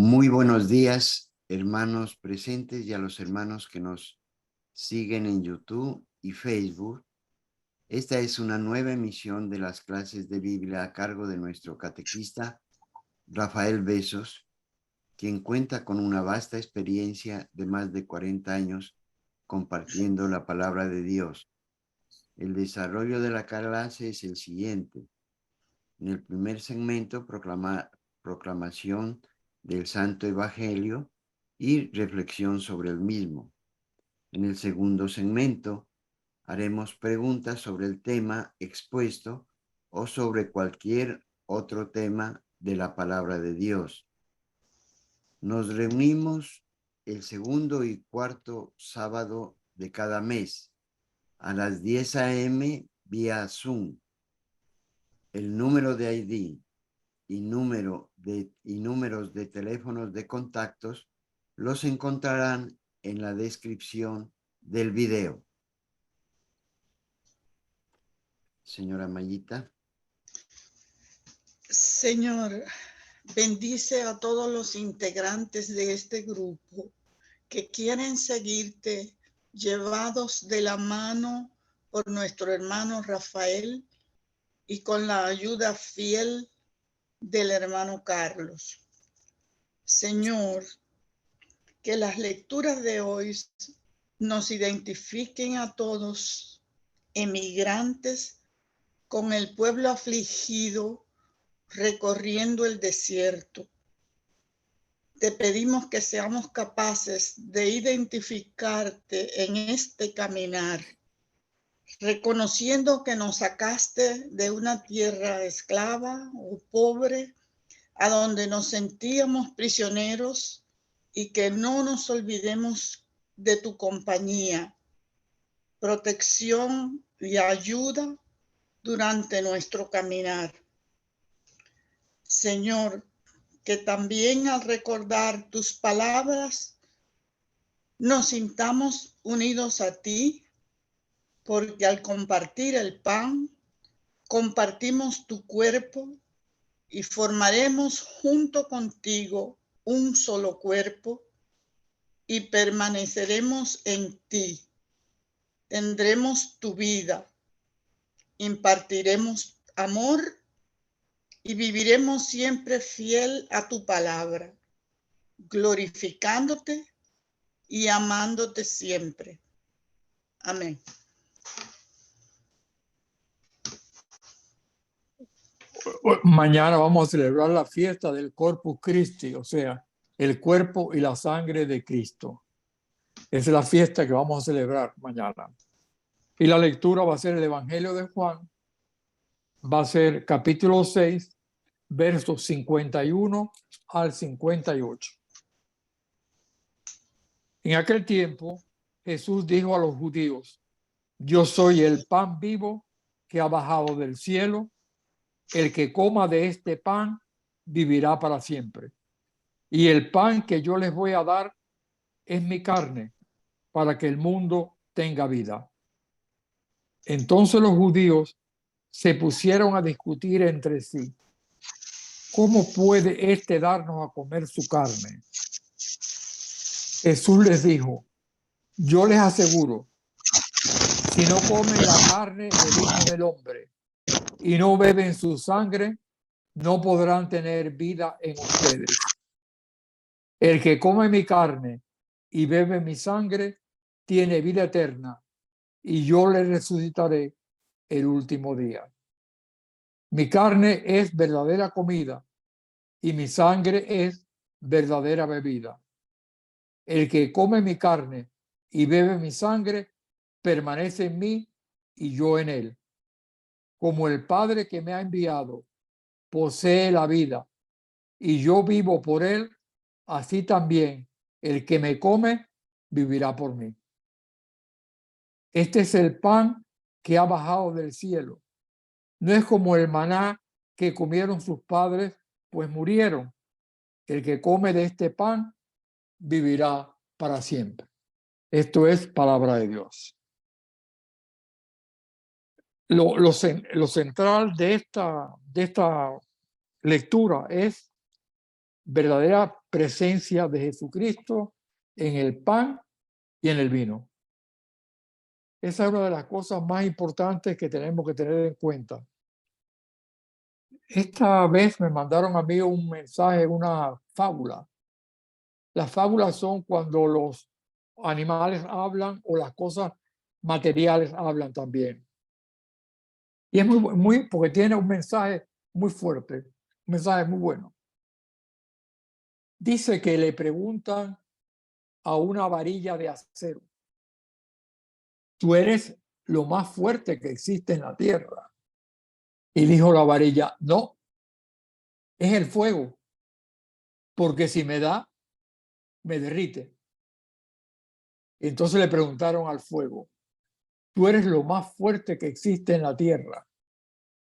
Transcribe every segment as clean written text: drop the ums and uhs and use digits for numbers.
Muy buenos días, hermanos presentes y a los hermanos que nos siguen en YouTube y Facebook. Esta es una nueva emisión de las clases de Biblia a cargo de nuestro catequista Rafael Besos, quien cuenta con una vasta experiencia de más de 40 años compartiendo la palabra de Dios. El desarrollo de la clase es el siguiente. En el primer segmento, proclamación del Santo Evangelio y reflexión sobre el mismo. En el segundo segmento, haremos preguntas sobre el tema expuesto o sobre cualquier otro tema de la palabra de Dios. Nos reunimos el segundo y cuarto sábado de cada mes a las 10 a.m. vía Zoom. El número de ID y números de teléfonos de contactos los encontrarán en la descripción del video. Señora Mayita. Señor, bendice a todos los integrantes de este grupo que quieren seguirte, llevados de la mano por nuestro hermano Rafael y con la ayuda fiel del hermano Carlos. Señor, que las lecturas de hoy nos identifiquen a todos, emigrantes, con el pueblo afligido recorriendo el desierto. Te pedimos que seamos capaces de identificarte en este caminar, reconociendo que nos sacaste de una tierra esclava o pobre, a donde nos sentíamos prisioneros, y que no nos olvidemos de tu compañía, protección y ayuda durante nuestro caminar. Señor, que también al recordar tus palabras nos sintamos unidos a ti, porque al compartir el pan, compartimos tu cuerpo y formaremos junto contigo un solo cuerpo y permaneceremos en ti. Tendremos tu vida, impartiremos amor y viviremos siempre fiel a tu palabra, glorificándote y amándote siempre. Amén. Mañana vamos a celebrar la fiesta del Corpus Christi, o sea, el cuerpo y la sangre de Cristo. Esa es la fiesta que vamos a celebrar mañana. Y la lectura va a ser el Evangelio de Juan, va a ser capítulo 6, versos 51 al 58. En aquel tiempo, Jesús dijo a los judíos: yo soy el pan vivo que ha bajado del cielo. El que coma de este pan vivirá para siempre. Y el pan que yo les voy a dar es mi carne, para que el mundo tenga vida. Entonces los judíos se pusieron a discutir entre sí: ¿cómo puede éste darnos a comer su carne? Jesús les dijo: yo les aseguro, si no comen la carne del Hijo del Hombre y no beben su sangre, no podrán tener vida en ustedes. El que come mi carne y bebe mi sangre tiene vida eterna, y yo le resucitaré el último día. Mi carne es verdadera comida y mi sangre es verdadera bebida. El que come mi carne y bebe mi sangre permanece en mí y yo en él. Como el Padre que me ha enviado posee la vida y yo vivo por él, así también el que me come vivirá por mí. Este es el pan que ha bajado del cielo. No es como el maná que comieron sus padres, pues murieron. El que come de este pan vivirá para siempre. Esto es palabra de Dios. Lo central de esta lectura es verdadera presencia de Jesucristo en el pan y en el vino. Esa es una de las cosas más importantes que tenemos que tener en cuenta. Esta vez me mandaron a mí un mensaje, una fábula. Las fábulas son cuando los animales hablan o las cosas materiales hablan también. Y es muy porque tiene un mensaje muy fuerte, un mensaje muy bueno. Dice que le preguntan a una varilla de acero: tú eres lo más fuerte que existe en la tierra. Y dijo la varilla: no, es el fuego, porque si me da, me derrite. Y entonces le preguntaron al fuego: tú eres lo más fuerte que existe en la tierra.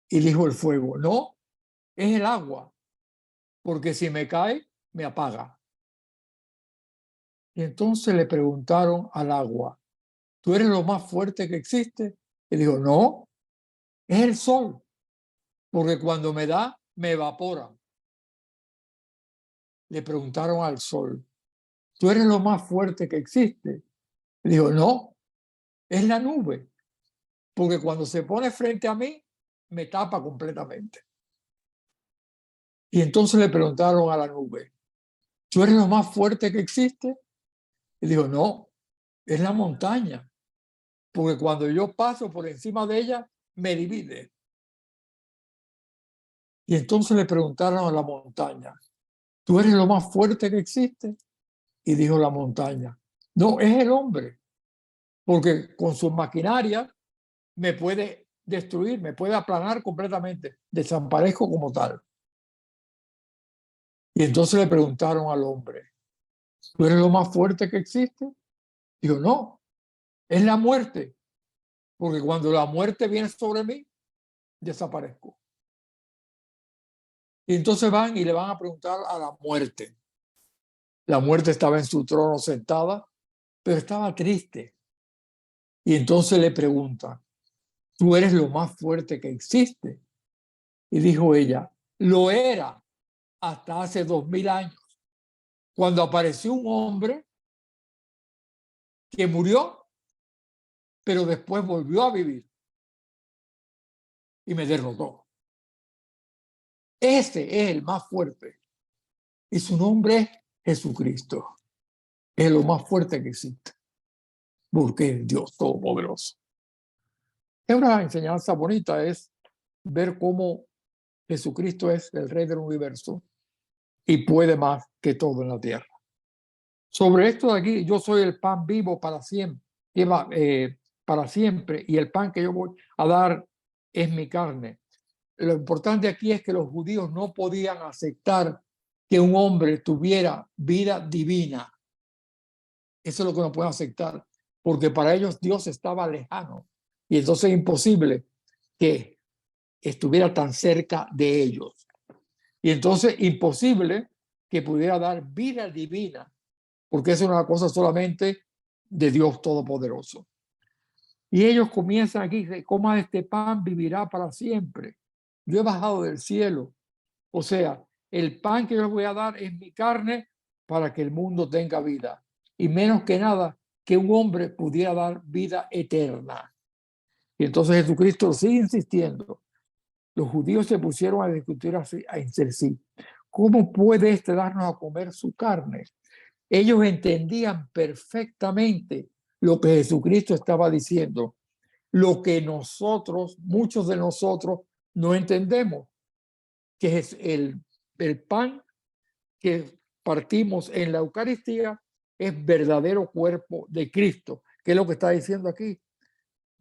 Y dijo el fuego: no, es el agua, porque si me cae, me apaga. Y entonces le preguntaron al agua: ¿tú eres lo más fuerte que existe? Y dijo: no, es el sol, porque cuando me da, me evapora. Le preguntaron al sol: ¿tú eres lo más fuerte que existe? Y dijo: no, es la nube, porque cuando se pone frente a mí, me tapa completamente. Y entonces le preguntaron a la nube: ¿tú eres lo más fuerte que existe? Y dijo: no, es la montaña, porque cuando yo paso por encima de ella, me divide. Y entonces le preguntaron a la montaña: ¿tú eres lo más fuerte que existe? Y dijo la montaña: no, es el hombre, porque con sus maquinarias me puede destruir, me puede aplanar completamente, desaparezco como tal. Y entonces le preguntaron al hombre: ¿tú eres lo más fuerte que existe? Dijo: no, es la muerte, porque cuando la muerte viene sobre mí, desaparezco. Y entonces van y le van a preguntar a la muerte. La muerte estaba en su trono sentada, pero estaba triste. Y entonces le preguntan: tú eres lo más fuerte que existe. Y dijo ella: lo era hasta hace 2000 años, cuando apareció un hombre que murió, pero después volvió a vivir y me derrotó. Ese es el más fuerte y su nombre es Jesucristo. Es lo más fuerte que existe, porque es Dios Todopoderoso. Es una enseñanza bonita, es ver cómo Jesucristo es el Rey del universo y puede más que todo en la tierra. Sobre esto de aquí: yo soy el pan vivo para siempre, para siempre, y el pan que yo voy a dar es mi carne. Lo importante aquí es que los judíos no podían aceptar que un hombre tuviera vida divina. Eso es lo que no pueden aceptar, porque para ellos Dios estaba lejano y entonces es imposible que estuviera tan cerca de ellos. Y entonces imposible que pudiera dar vida divina, porque es una cosa solamente de Dios Todopoderoso. Y ellos comienzan aquí: coma este pan, vivirá para siempre. Yo he bajado del cielo. O sea, el pan que yo les voy a dar es mi carne para que el mundo tenga vida. Y menos que nada, que un hombre pudiera dar vida eterna. Y entonces Jesucristo sigue insistiendo. Los judíos se pusieron a discutir entre sí: ¿cómo puede este darnos a comer su carne? Ellos entendían perfectamente lo que Jesucristo estaba diciendo, lo que nosotros, muchos de nosotros, no entendemos, que es el pan que partimos en la Eucaristía, es verdadero cuerpo de Cristo, que es lo que está diciendo aquí.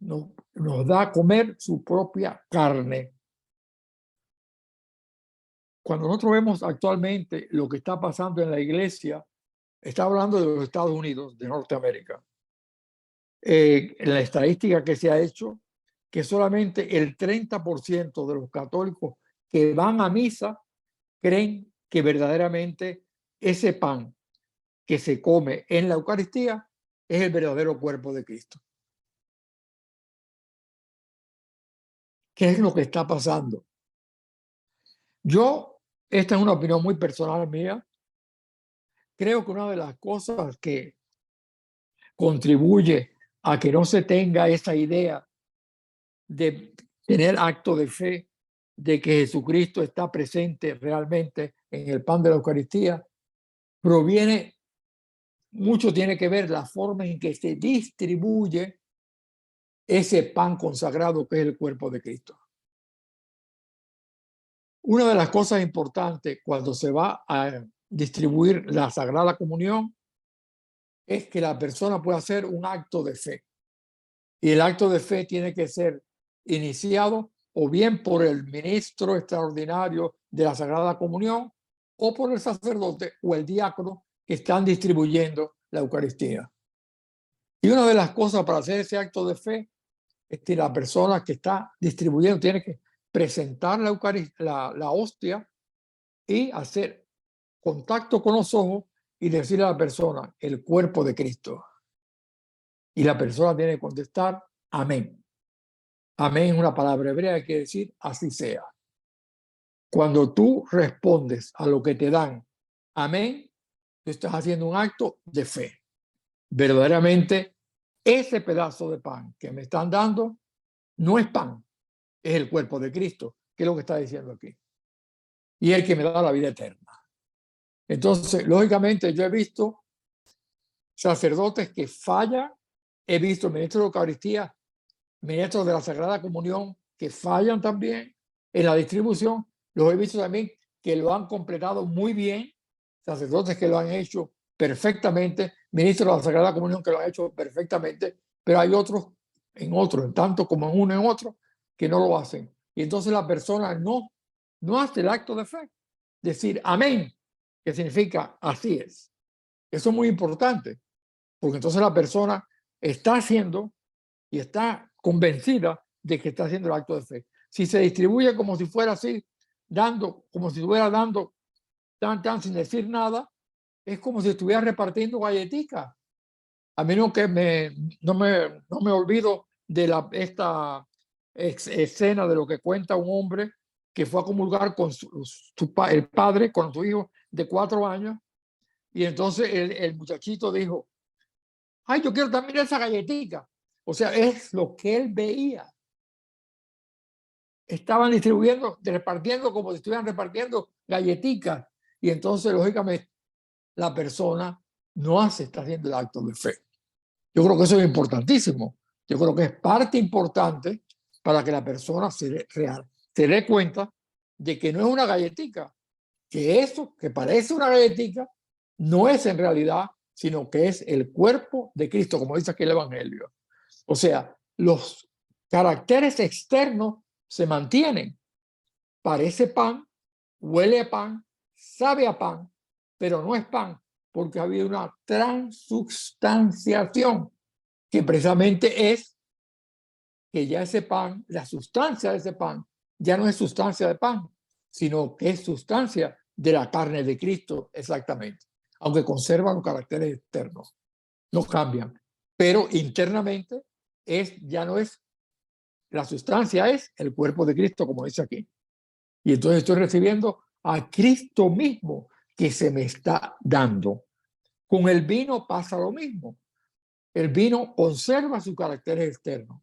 Nos da a comer su propia carne. Cuando nosotros vemos actualmente lo que está pasando en la iglesia, está hablando de los Estados Unidos, de Norteamérica. En la estadística que se ha hecho, que solamente el 30% de los católicos que van a misa creen que verdaderamente ese pan que se come en la Eucaristía es el verdadero cuerpo de Cristo. ¿Qué es lo que está pasando? Esta es una opinión muy personal mía, creo que una de las cosas que contribuye a que no se tenga esa idea de tener acto de fe, de que Jesucristo está presente realmente en el pan de la Eucaristía, proviene, mucho tiene que ver la forma en que se distribuye ese pan consagrado que es el cuerpo de Cristo. Una de las cosas importantes cuando se va a distribuir la Sagrada Comunión es que la persona pueda hacer un acto de fe. Y el acto de fe tiene que ser iniciado o bien por el ministro extraordinario de la Sagrada Comunión o por el sacerdote o el diácono que están distribuyendo la Eucaristía. Y una de las cosas para hacer ese acto de fe es que la persona que está distribuyendo tiene que presentar la hostia y hacer contacto con los ojos y decirle a la persona el cuerpo de Cristo. Y la persona tiene que contestar amén. Amén es una palabra hebrea que quiere decir así sea. Cuando tú respondes a lo que te dan amén, tú estás haciendo un acto de fe. Verdaderamente, ese pedazo de pan que me están dando no es pan, es el cuerpo de Cristo, que es lo que está diciendo aquí. Y el que me da la vida eterna. Entonces, lógicamente, yo he visto sacerdotes que fallan, he visto ministros de Eucaristía, ministros de la Sagrada Comunión que fallan también en la distribución. Los he visto también que lo han completado muy bien, sacerdotes que lo han hecho perfectamente, ministros de la Sagrada Comunión que lo han hecho perfectamente, pero hay otros, en tanto como en uno en otro, que no lo hacen. Y entonces la persona no hace el acto de fe. Decir amén, que significa así es. Eso es muy importante, porque entonces la persona está haciendo y está convencida de que está haciendo el acto de fe. Si se distribuye como si fuera así, como si estuviera dando tan sin decir nada, es como si estuviera repartiendo galletitas. A menos que no me olvido de esta escena de lo que cuenta un hombre que fue a comulgar con el padre, con su hijo de 4 años, y entonces el muchachito dijo, ay, yo quiero también esa galletita. O sea, es lo que él veía. Estaban repartiendo como si estuvieran repartiendo galletitas. Y entonces, lógicamente, la persona está haciendo el acto de fe. Yo creo que eso es importantísimo. Yo creo que es parte importante para que la persona se dé cuenta de que no es una galletica, que eso que parece una galletica no es en realidad, sino que es el cuerpo de Cristo, como dice aquí el Evangelio. O sea, los caracteres externos se mantienen. Parece pan, huele a pan, sabe a pan, pero no es pan, porque ha habido una transubstanciación, que precisamente es que ya ese pan, la sustancia de ese pan, ya no es sustancia de pan, sino que es sustancia de la carne de Cristo, exactamente, aunque conserva los caracteres externos, no cambian, pero internamente ya no es, la sustancia es el cuerpo de Cristo, como dice aquí. Y entonces estoy recibiendo a Cristo mismo que se me está dando. Con el vino pasa lo mismo. El vino conserva sus caracteres externos.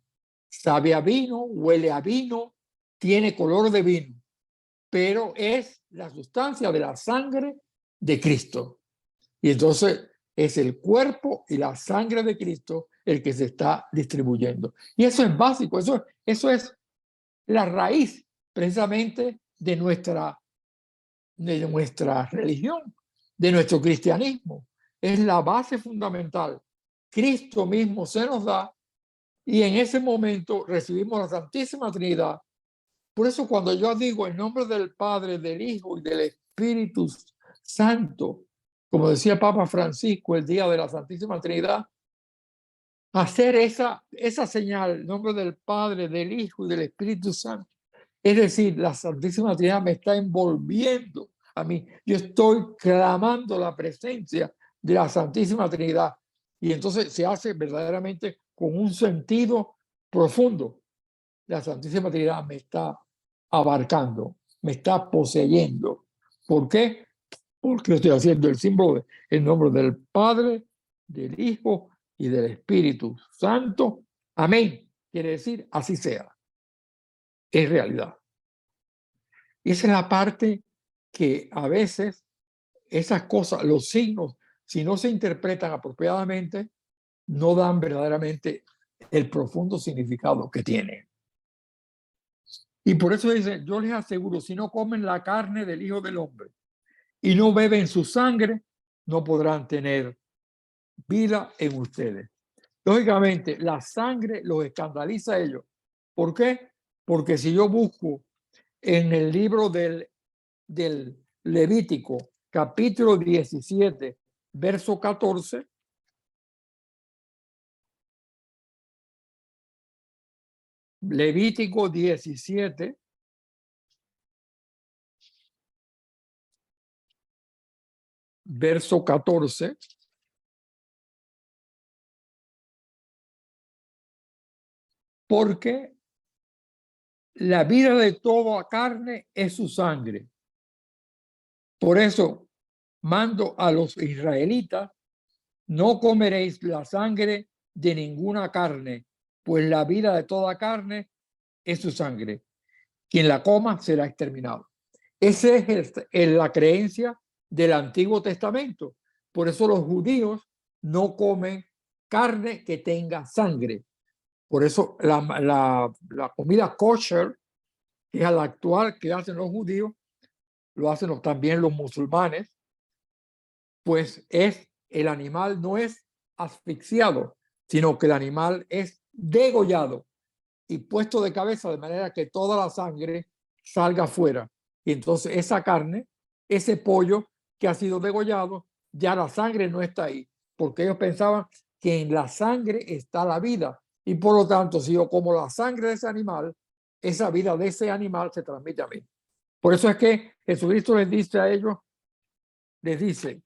Sabe a vino, huele a vino, tiene color de vino, pero es la sustancia de la sangre de Cristo. Y entonces es el cuerpo y la sangre de Cristo el que se está distribuyendo. Y eso es básico, eso es la raíz precisamente de nuestra religión, de nuestro cristianismo. Es la base fundamental. Cristo mismo se nos da y en ese momento recibimos la Santísima Trinidad. Por eso cuando yo digo en nombre del Padre, del Hijo y del Espíritu Santo, como decía Papa Francisco el día de la Santísima Trinidad, hacer esa señal en nombre del Padre, del Hijo y del Espíritu Santo. Es decir, la Santísima Trinidad me está envolviendo a mí. Yo estoy clamando la presencia de la Santísima Trinidad. Y entonces se hace verdaderamente con un sentido profundo. La Santísima Trinidad me está abarcando, me está poseyendo. ¿Por qué? porque estoy haciendo el símbolo en nombre del Padre, del Hijo y del Espíritu Santo. Amén. Quiere decir, así sea. Es realidad. Y esa es la parte que a veces esas cosas, los signos, si no se interpretan apropiadamente, no dan verdaderamente el profundo significado que tienen. Y por eso dice, yo les aseguro, si no comen la carne del Hijo del Hombre y no beben su sangre, no podrán tener vida en ustedes. Lógicamente, la sangre los escandaliza a ellos. ¿Por qué? Porque si yo busco en el libro del Levítico, capítulo 17, verso 14, Levítico 17, verso 14, porque la vida de toda carne es su sangre. Por eso mando a los israelitas, no comeréis la sangre de ninguna carne, pues la vida de toda carne es su sangre. Quien la coma será exterminado. Esa es la creencia del Antiguo Testamento. Por eso los judíos no comen carne que tenga sangre. Por eso la comida kosher, que es la actual que hacen los judíos, lo hacen también los musulmanes, pues el animal no es asfixiado, sino que el animal es degollado y puesto de cabeza de manera que toda la sangre salga afuera. Y entonces esa carne, ese pollo que ha sido degollado, ya la sangre no está ahí, porque ellos pensaban que en la sangre está la vida. Y por lo tanto, si yo como la sangre de ese animal, esa vida de ese animal se transmite a mí. Por eso es que Jesucristo les dice a ellos, les dice,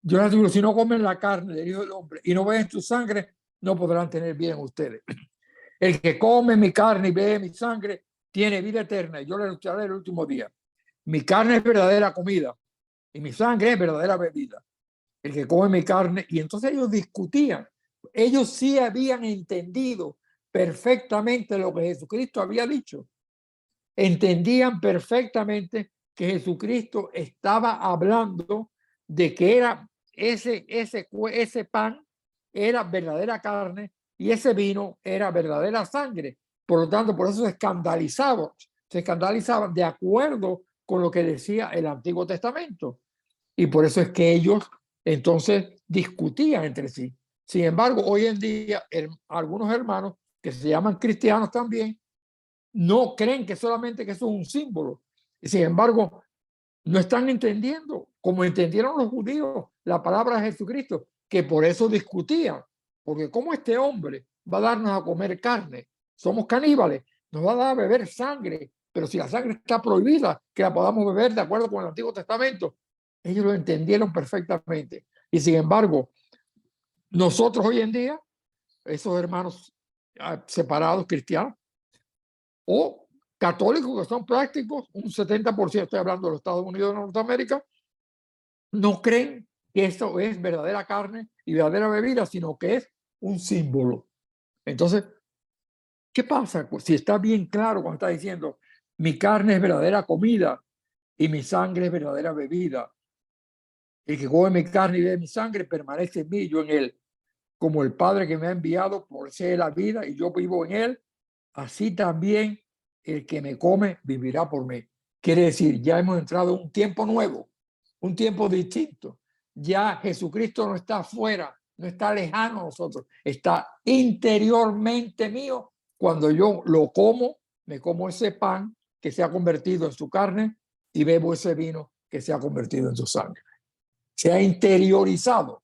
yo les digo, si no comen la carne del Hijo del Hombre y no beben su sangre, no podrán tener vida en ustedes. El que come mi carne y bebe mi sangre tiene vida eterna y yo le lucharé el último día. Mi carne es verdadera comida y mi sangre es verdadera bebida. El que come mi carne, y entonces ellos discutían. Ellos sí habían entendido perfectamente lo que Jesucristo había dicho. Entendían perfectamente que Jesucristo estaba hablando de que era ese pan era verdadera carne y ese vino era verdadera sangre. Por lo tanto, por eso se escandalizaban de acuerdo con lo que decía el Antiguo Testamento. Y por eso es que ellos entonces discutían entre sí. Sin embargo, hoy en día, algunos hermanos que se llaman cristianos también, no creen que solamente que eso es un símbolo. Sin embargo, no están entendiendo, como entendieron los judíos, la palabra de Jesucristo, que por eso discutían. Porque ¿cómo este hombre va a darnos a comer carne? Somos caníbales, nos va a dar a beber sangre, pero si la sangre está prohibida, que la podamos beber de acuerdo con el Antiguo Testamento. Ellos lo entendieron perfectamente. Y sin embargo, nosotros hoy en día, esos hermanos separados cristianos, o católicos que son prácticos, un 70%, estoy hablando de los Estados Unidos de Norteamérica, no creen que esto es verdadera carne y verdadera bebida, sino que es un símbolo. Entonces, ¿qué pasa? Si está bien claro cuando está diciendo, mi carne es verdadera comida y mi sangre es verdadera bebida. El que come mi carne y bebe mi sangre permanece en mí y yo en él. Como el Padre que me ha enviado por ser la vida y yo vivo en él, así también el que me come vivirá por mí. Quiere decir, ya hemos entrado en un tiempo nuevo, un tiempo distinto. Ya Jesucristo no está afuera, no está lejano a nosotros, está interiormente mío. Cuando yo lo como, me como ese pan que se ha convertido en su carne y bebo ese vino que se ha convertido en su sangre. Se ha interiorizado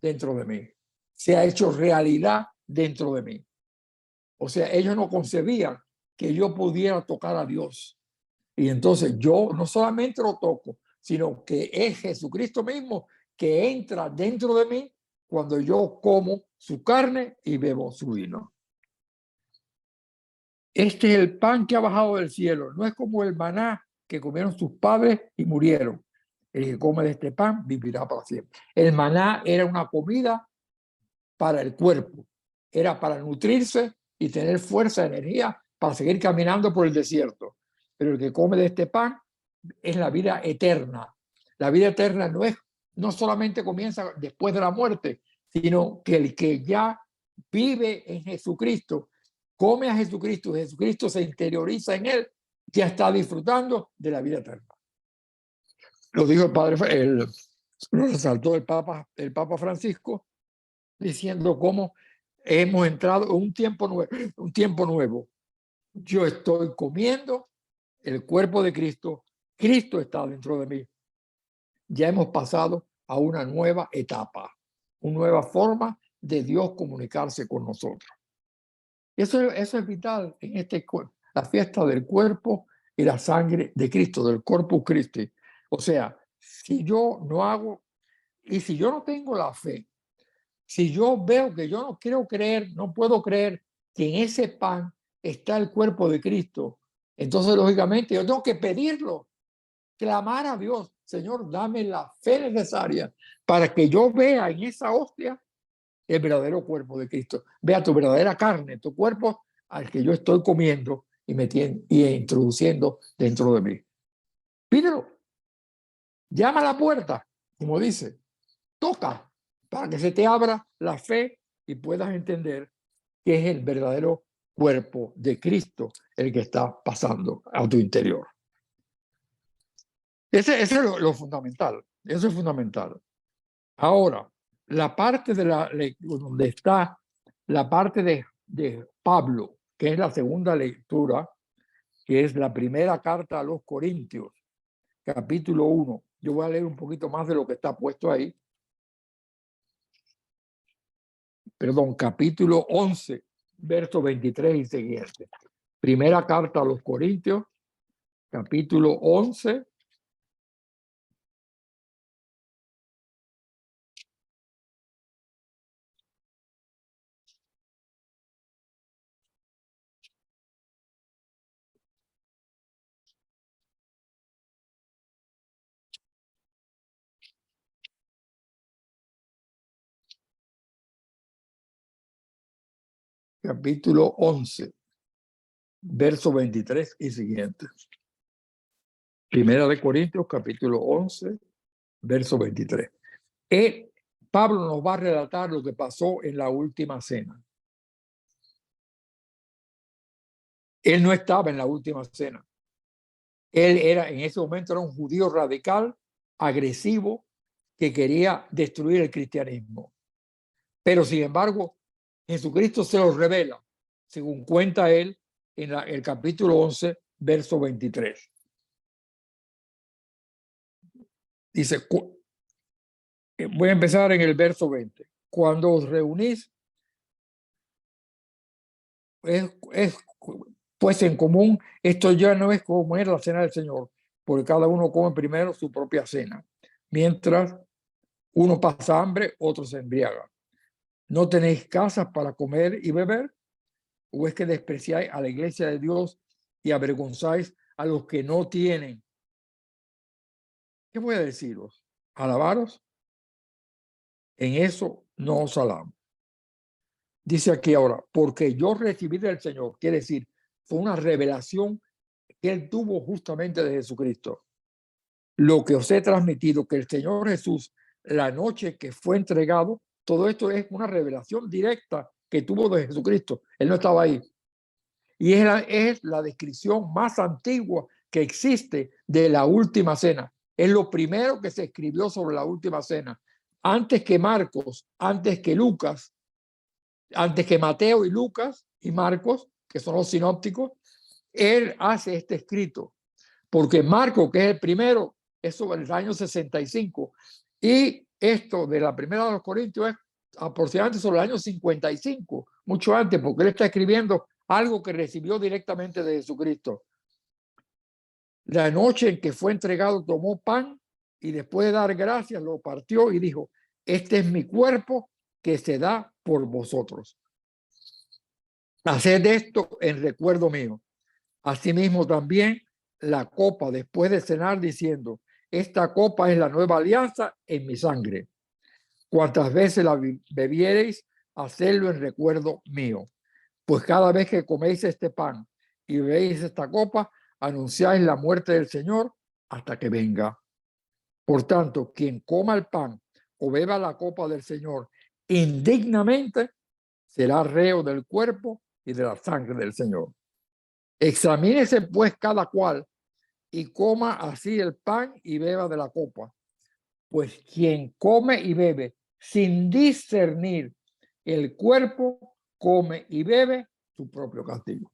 dentro de mí, se ha hecho realidad dentro de mí. O sea, ellos no concebían que yo pudiera tocar a Dios. Y entonces yo no solamente lo toco, sino que es Jesucristo mismo que entra dentro de mí cuando yo como su carne y bebo su vino. Este es el pan que ha bajado del cielo. No es como el maná que comieron sus padres y murieron. El que come de este pan vivirá para siempre. El maná era una comida para el cuerpo, era para nutrirse y tener fuerza, energía para seguir caminando por el desierto. Pero el que come de este pan es la vida eterna. La vida eterna no solamente comienza después de la muerte, sino que el que ya vive en Jesucristo, come a Jesucristo, Jesucristo se interioriza en él, ya está disfrutando de la vida eterna. Lo dijo el padre, lo resaltó el Papa Francisco, diciendo cómo hemos entrado en un tiempo nuevo. Yo estoy comiendo el cuerpo de Cristo, Cristo está dentro de mí. Ya hemos pasado a una nueva etapa, una nueva forma de Dios comunicarse con nosotros. Eso es vital en la fiesta del cuerpo y la sangre de Cristo, del Corpus Christi. O sea, si yo no hago, y si yo no tengo la fe, si yo veo que yo no quiero creer, no puedo creer que en ese pan está el cuerpo de Cristo, entonces lógicamente yo tengo que pedirlo, clamar a Dios, Señor, dame la fe necesaria para que yo vea en esa hostia el verdadero cuerpo de Cristo. Vea tu verdadera carne, tu cuerpo al que yo estoy comiendo y introduciendo dentro de mí. Pídelo. Llama a la puerta, como dice. Toca para que se te abra la fe y puedas entender que es el verdadero cuerpo de Cristo el que está pasando a tu interior. Ese es lo fundamental. Eso es fundamental. Ahora, la parte donde está la parte de Pablo, que es la segunda lectura, que es la primera carta a los Corintios, capítulo 1. Yo voy a leer un poquito más de lo que está puesto ahí. Perdón, capítulo 11, verso 23 y siguiente. Primera carta a los Corintios, capítulo 11. Capítulo 11, verso 23 y siguiente. Primera de Corintios, capítulo 11, verso 23. Pablo nos va a relatar lo que pasó en la última cena. Él no estaba en la última cena. Él en ese momento era un judío radical, agresivo, que quería destruir el cristianismo. Pero sin embargo, Jesucristo se lo revela, según cuenta él en el capítulo 11, verso 23. Dice, voy a empezar en el verso 20. Cuando os reunís, pues en común, esto ya no es como es la cena del Señor, porque cada uno come primero su propia cena. Mientras uno pasa hambre, otro se embriaga. ¿No tenéis casas para comer y beber? ¿O es que despreciáis a la iglesia de Dios y avergonzáis a los que no tienen? ¿Qué voy a deciros? ¿Alabaros? En eso no os alabo. Dice aquí ahora, porque yo recibí del Señor, quiere decir, fue una revelación que él tuvo justamente de Jesucristo. Lo que os he transmitido, que el Señor Jesús, la noche que fue entregado, todo esto es una revelación directa que tuvo de Jesucristo. Él no estaba ahí. Y es la descripción más antigua que existe de la última cena. Es lo primero que se escribió sobre la última cena. Antes que Marcos, antes que Lucas, antes que Mateo y Lucas y Marcos, que son los sinópticos, él hace este escrito. Porque Marcos, que es el primero, es sobre el año 65. Y esto de la primera de los Corintios es aproximadamente sobre el año 55, mucho antes, porque él está escribiendo algo que recibió directamente de Jesucristo. La noche en que fue entregado, tomó pan y después de dar gracias lo partió y dijo, este es mi cuerpo que se da por vosotros. Haced esto en recuerdo mío. Asimismo también la copa después de cenar diciendo, esta copa es la nueva alianza en mi sangre. Cuantas veces la bebiereis, hacedlo en recuerdo mío. Pues cada vez que coméis este pan y bebéis esta copa, anunciáis la muerte del Señor hasta que venga. Por tanto, quien coma el pan o beba la copa del Señor indignamente, será reo del cuerpo y de la sangre del Señor. Examínese pues cada cual y coma así el pan y beba de la copa. Pues quien come y bebe sin discernir el cuerpo, come y bebe su propio castigo.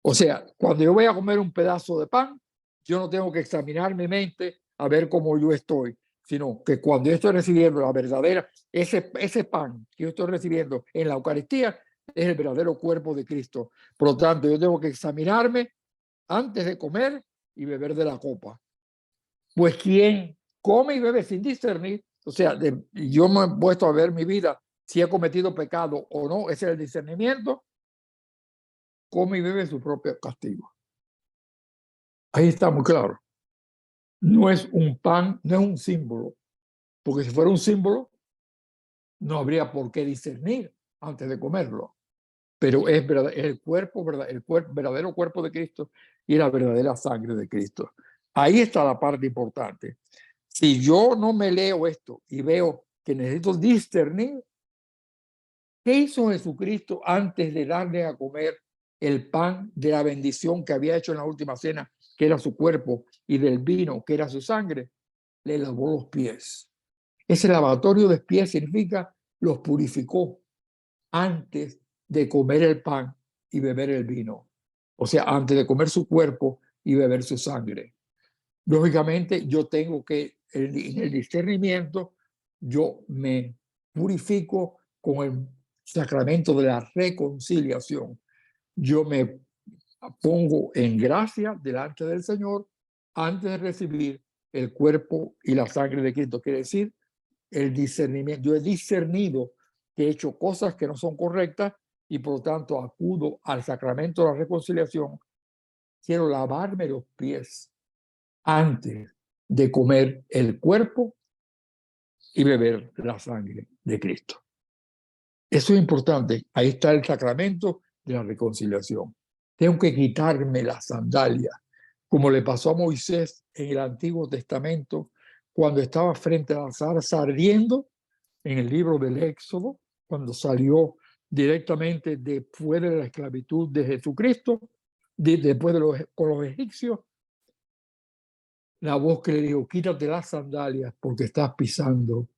O sea, cuando yo voy a comer un pedazo de pan, yo no tengo que examinar mi mente a ver cómo yo estoy, sino que cuando yo estoy recibiendo la verdadera, ese pan que yo estoy recibiendo en la Eucaristía es el verdadero cuerpo de Cristo. Por lo tanto, yo tengo que examinarme antes de comer y beber de la copa. Pues quien come y bebe sin discernir, o sea, yo me he puesto a ver mi vida, si he cometido pecado o no, ese es el discernimiento, come y bebe su propio castigo. Ahí está muy claro. No es un pan, no es un símbolo, porque si fuera un símbolo, no habría por qué discernir antes de comerlo. Pero es verdad, es el cuerpo, verdadero cuerpo de Cristo y la verdadera sangre de Cristo. Ahí está la parte importante. Si yo no me leo esto y veo que necesito discernir, ¿qué hizo Jesucristo antes de darle a comer el pan de la bendición que había hecho en la última cena, que era su cuerpo, y del vino, que era su sangre? Le lavó los pies. Ese lavatorio de pies significa los purificó antes de comer el pan y beber el vino. O sea, antes de comer su cuerpo y beber su sangre. Lógicamente, yo tengo que, en el discernimiento, yo me purifico con el sacramento de la reconciliación. Yo me pongo en gracia delante del Señor antes de recibir el cuerpo y la sangre de Cristo. Quiere decir, el discernimiento. Yo he discernido que he hecho cosas que no son correctas y por lo tanto acudo al sacramento de la reconciliación. Quiero lavarme los pies antes de comer el cuerpo y beber la sangre de Cristo. Eso es importante. Ahí está el sacramento de la reconciliación. Tengo que quitarme las sandalias, como le pasó a Moisés en el Antiguo Testamento, cuando estaba frente a la zarza ardiendo en el libro del Éxodo, cuando salió directamente después de la esclavitud de Jesucristo, después con los egipcios, la voz que le dijo: quítate las sandalias porque estás pisando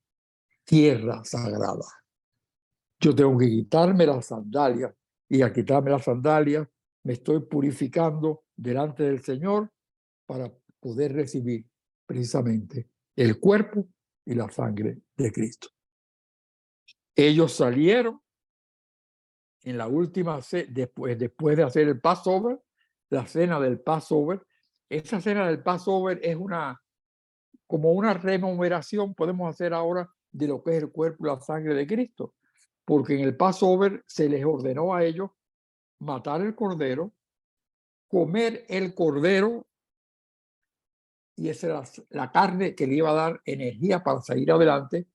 tierra sagrada. Yo tengo que quitarme las sandalias, y al quitarme las sandalias me estoy purificando delante del Señor para poder recibir precisamente el cuerpo y la sangre de Cristo. Ellos salieron en la última, después de hacer el Passover, la cena del Passover. Esa cena del Passover es como una rememoración, podemos hacer ahora, de lo que es el cuerpo y la sangre de Cristo. Porque en el Passover se les ordenó a ellos matar el cordero, comer el cordero, y esa era la carne que le iba a dar energía para seguir adelante,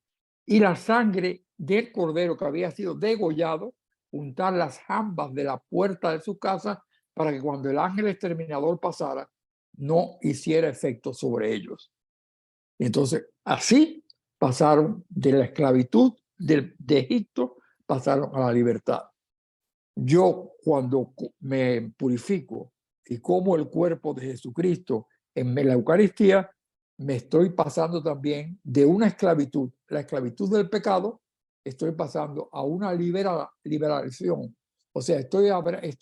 y la sangre del cordero que había sido degollado, untar las jambas de la puerta de su casa para que cuando el ángel exterminador pasara, no hiciera efecto sobre ellos. Entonces, así pasaron de la esclavitud de Egipto, pasaron a la libertad. Yo, cuando me purifico y como el cuerpo de Jesucristo en la Eucaristía, me estoy pasando también de una esclavitud, la esclavitud del pecado, estoy pasando a una liberación. O sea, estoy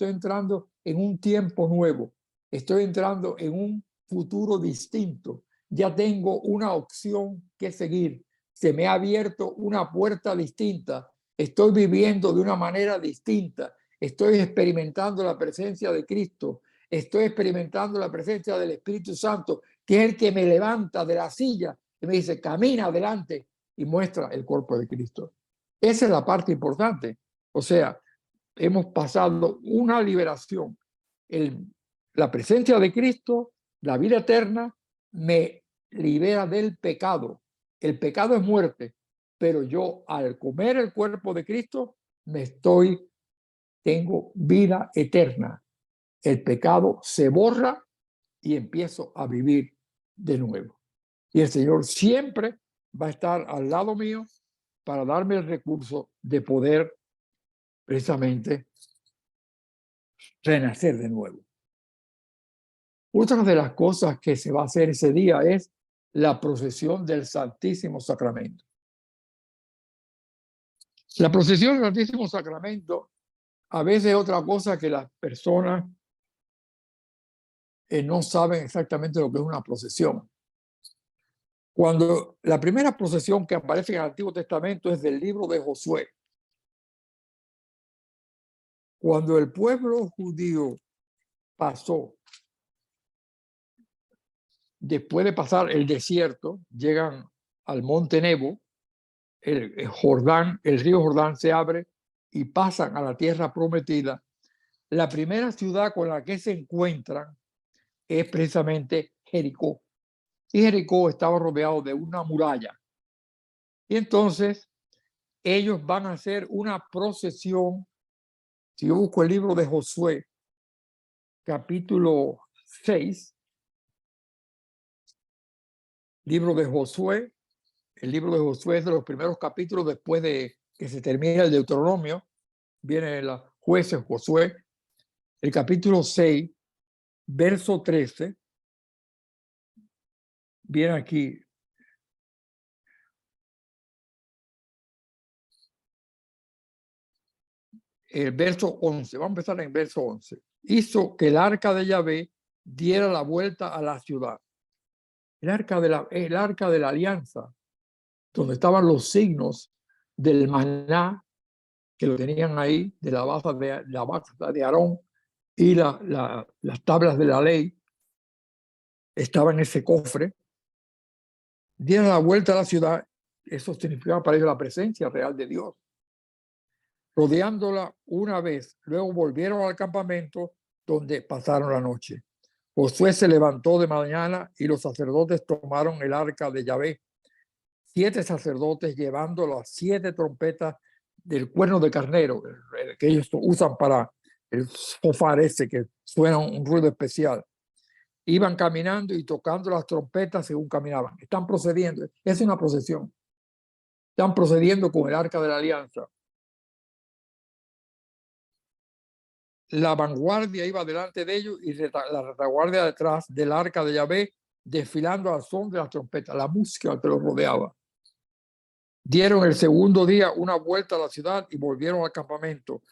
entrando en un tiempo nuevo, estoy entrando en un futuro distinto. Ya tengo una opción que seguir, se me ha abierto una puerta distinta, estoy viviendo de una manera distinta, estoy experimentando la presencia de Cristo, estoy experimentando la presencia del Espíritu Santo, que es el que me levanta de la silla y me dice: camina adelante, y muestra el cuerpo de Cristo. Esa es la parte importante. O sea, hemos pasado una liberación. La presencia de Cristo, la vida eterna, me libera del pecado. El pecado es muerte, pero yo al comer el cuerpo de Cristo tengo vida eterna. El pecado se borra y empiezo a vivir de nuevo. Y el Señor siempre va a estar al lado mío para darme el recurso de poder precisamente renacer de nuevo. Otra de las cosas que se va a hacer ese día es la procesión del Santísimo Sacramento. La procesión del Santísimo Sacramento a veces es otra cosa que las personas no saben exactamente lo que es una procesión. Cuando la primera procesión que aparece en el Antiguo Testamento es del libro de Josué. Cuando el pueblo judío pasó, después de pasar el desierto, llegan al monte Nebo, el río Jordán se abre y pasan a la tierra prometida. La primera ciudad con la que se encuentran es precisamente Jericó. Y Jericó estaba rodeado de una muralla. Y entonces ellos van a hacer una procesión. Si yo busco el libro de Josué, capítulo 6, libro de Josué, el libro de Josué es de los primeros capítulos después de que se termina el Deuteronomio, viene los jueces Josué, el capítulo 6, verso 13, viene aquí. El verso 11, vamos a empezar en verso 11. Hizo que el arca de Yahvé diera la vuelta a la ciudad. El arca de la alianza, donde estaban los signos del maná, que lo tenían ahí, de la base de Aarón y las tablas de la ley, estaba en ese cofre. Dieron la vuelta a la ciudad, eso significaba para ellos la presencia real de Dios. Rodeándola una vez, luego volvieron al campamento donde pasaron la noche. Josué se levantó de mañana y los sacerdotes tomaron el arca de Yahvé. 7 sacerdotes llevando las 7 trompetas del cuerno de carnero, que ellos usan para el shofar ese que suena un ruido especial. Iban caminando y tocando las trompetas según caminaban. Están procediendo, es una procesión. Están procediendo con el arca de la alianza. La vanguardia iba delante de ellos y la retaguardia detrás del arca de Yahvé, desfilando al son de las trompetas, la música que los rodeaba. Dieron el segundo día una vuelta a la ciudad y volvieron al campamento.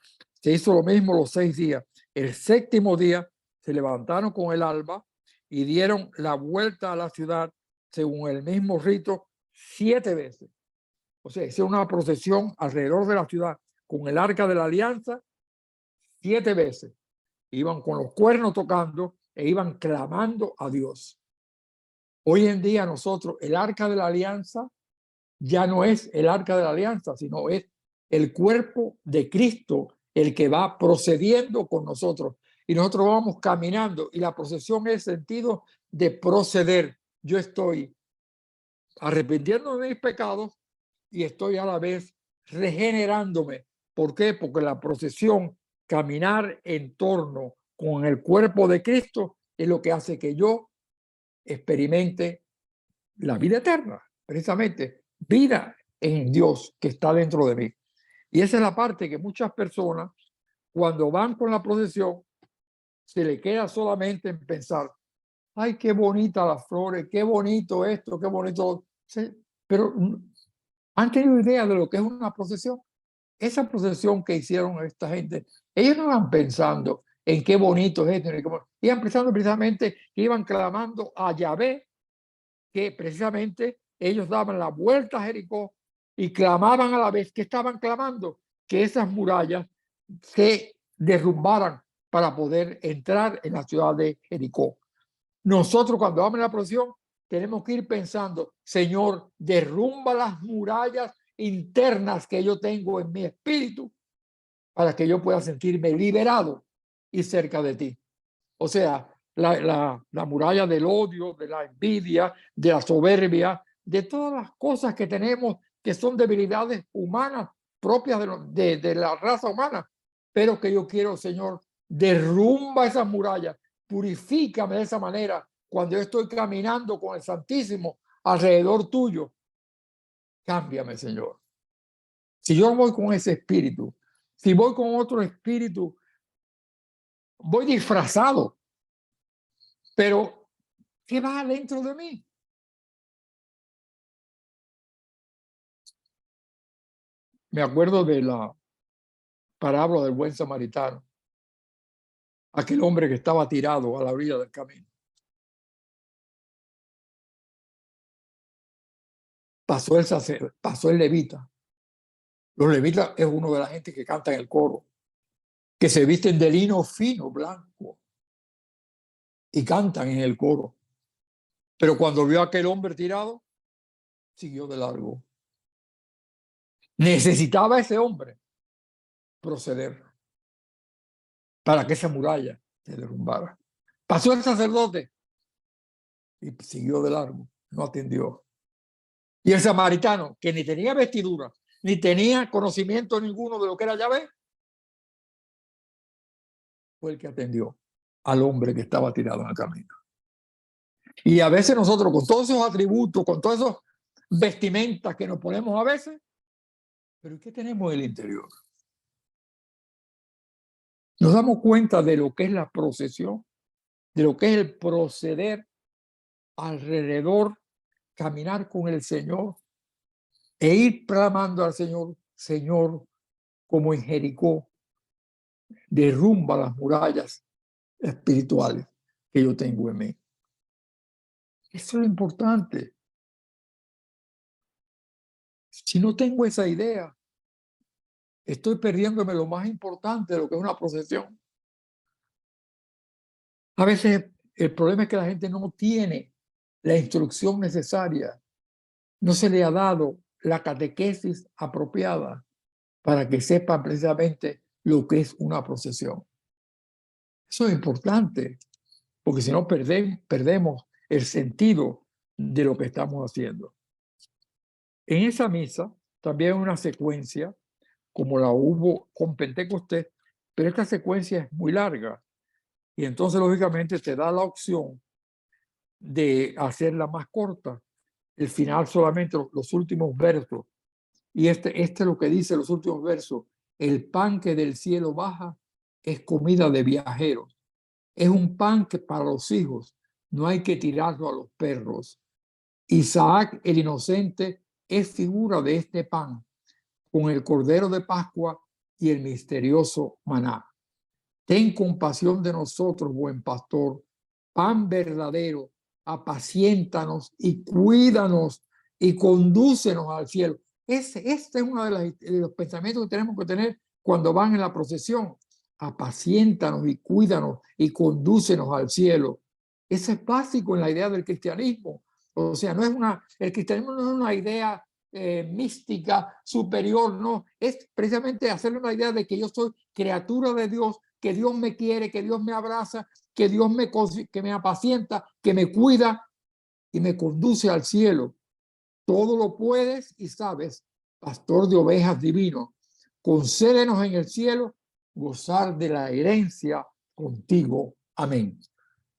Se hizo lo mismo los 6 días. El séptimo día se levantaron con el alba y dieron la vuelta a la ciudad según el mismo rito 7 veces. O sea, hicieron una procesión alrededor de la ciudad con el arca de la alianza 7 veces. Iban con los cuernos tocando e iban clamando a Dios. Hoy en día nosotros, el arca de la alianza ya no es el arca de la alianza, sino es el cuerpo de Cristo el que va procediendo con nosotros. Y nosotros vamos caminando y la procesión es el sentido de proceder. Yo estoy arrepintiendo de mis pecados y estoy a la vez regenerándome. ¿Por qué? Porque la procesión, caminar en torno con el cuerpo de Cristo, es lo que hace que yo experimente la vida eterna, precisamente vida en Dios que está dentro de mí. Y esa es la parte que muchas personas, cuando van con la procesión, se le queda solamente en pensar, ay, qué bonita las flores, qué bonito esto, qué bonito. Pero ¿han tenido idea de lo que es una procesión? Esa procesión que hicieron esta gente, ellos no iban pensando en qué bonito es esto, iban pensando precisamente que iban clamando a Yahvé, que precisamente ellos daban la vuelta a Jericó y clamaban a la vez. ¿Que estaban clamando? Que esas murallas se derrumbaran para poder entrar en la ciudad de Jericó. Nosotros cuando vamos a la procesión tenemos que ir pensando, Señor, derrumba las murallas internas que yo tengo en mi espíritu para que yo pueda sentirme liberado y cerca de ti. O sea, la muralla del odio, de la envidia, de la soberbia, de todas las cosas que tenemos que son debilidades humanas propias de la raza humana, pero que yo quiero, Señor, derrumba esas murallas, purifícame de esa manera cuando yo estoy caminando con el Santísimo alrededor tuyo. Cámbiame, Señor. Si yo voy con ese espíritu, si voy con otro espíritu, voy disfrazado, pero ¿qué va dentro de mí? Me acuerdo de la parábola del buen samaritano, aquel hombre que estaba tirado a la orilla del camino. Pasó el sacerdote, pasó el levita. Los levitas es uno de la gente que canta en el coro, que se visten de lino fino, blanco, y cantan en el coro. Pero cuando vio a aquel hombre tirado, siguió de largo. Necesitaba ese hombre proceder para que esa muralla se derrumbara. Pasó el sacerdote y siguió de largo, no atendió. Y el samaritano, que ni tenía vestidura, ni tenía conocimiento ninguno de lo que era Yahvé, fue el que atendió al hombre que estaba tirado en el camino. Y a veces nosotros, con todos esos atributos, con todas esas vestimentas que nos ponemos a veces, pero ¿qué tenemos en el interior? Nos damos cuenta de lo que es la procesión, de lo que es el proceder alrededor, caminar con el Señor e ir clamando al Señor, Señor, como en Jericó, derrumba las murallas espirituales que yo tengo en mí. Eso es lo importante. Si no tengo esa idea, estoy perdiéndome lo más importante de lo que es una procesión. A veces el problema es que la gente no tiene la instrucción necesaria, no se le ha dado la catequesis apropiada para que sepan precisamente lo que es una procesión. Eso es importante, porque si no perdemos el sentido de lo que estamos haciendo. En esa misa también hay una secuencia, como la hubo con Pentecostés, pero esta secuencia es muy larga y entonces lógicamente te da la opción de hacerla más corta, el final solamente los últimos versos. Y este es lo que dice los últimos versos: el pan que del cielo baja es comida de viajeros, es un pan que para los hijos no hay que tirarlo a los perros. Isaac el inocente es figura de este pan, con el cordero de Pascua y el misterioso maná. Ten compasión de nosotros, buen pastor, pan verdadero, apaciéntanos y cuídanos y condúcenos al cielo. Este es uno de los pensamientos que tenemos que tener cuando van en la procesión. Apaciéntanos y cuídanos y condúcenos al cielo. Eso es básico en la idea del cristianismo. O sea, el cristianismo no es una idea mística superior, no, es precisamente hacerle una idea de que yo soy criatura de Dios, que Dios me quiere, que Dios me abraza, que Dios que me apacienta, que me cuida y me conduce al cielo. Todo lo puedes y sabes, pastor de ovejas divino, concédenos en el cielo gozar de la herencia contigo. Amén.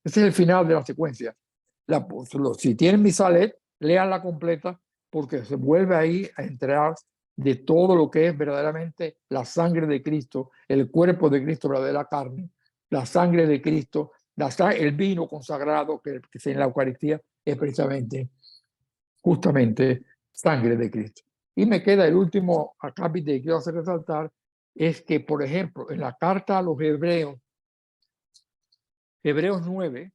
Ese es el final de la secuencia. Si tienen mi salet, léanla completa, porque se vuelve ahí a entrar de todo lo que es verdaderamente la sangre de Cristo, el cuerpo de Cristo, la de la carne, la sangre de Cristo, el vino consagrado que es en la Eucaristía es precisamente, justamente, sangre de Cristo. Y me queda el último acápite que quiero hacer resaltar, es que, por ejemplo, en la carta a los Hebreos, Hebreos 9,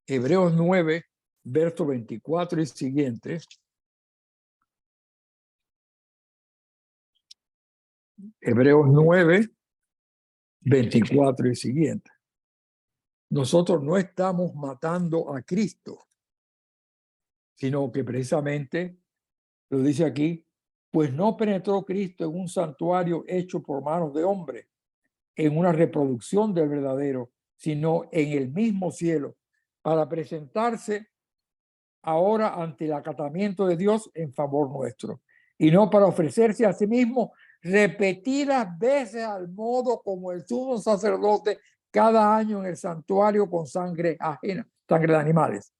Hebreos 9, verso 24 y siguientes. Hebreos 9, 24 y siguientes. Nosotros no estamos matando a Cristo, sino que precisamente, lo dice aquí, pues no penetró Cristo en un santuario hecho por manos de hombre, en una reproducción del verdadero, sino en el mismo cielo, para presentarse ahora ante el acatamiento de Dios en favor nuestro, y no para ofrecerse a sí mismo repetidas veces al modo como el sumo sacerdote cada año en el santuario con sangre ajena, sangre de animales.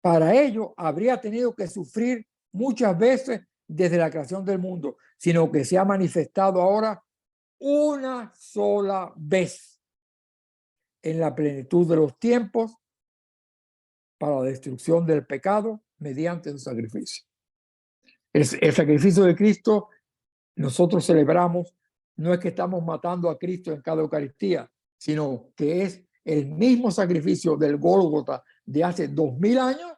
Para ello habría tenido que sufrir muchas veces desde la creación del mundo, sino que se ha manifestado ahora una sola vez en la plenitud de los tiempos para la destrucción del pecado mediante su sacrificio. El sacrificio de Cristo nosotros celebramos, no es que estamos matando a Cristo en cada Eucaristía, sino que es el mismo sacrificio del Gólgota de hace 2000 años,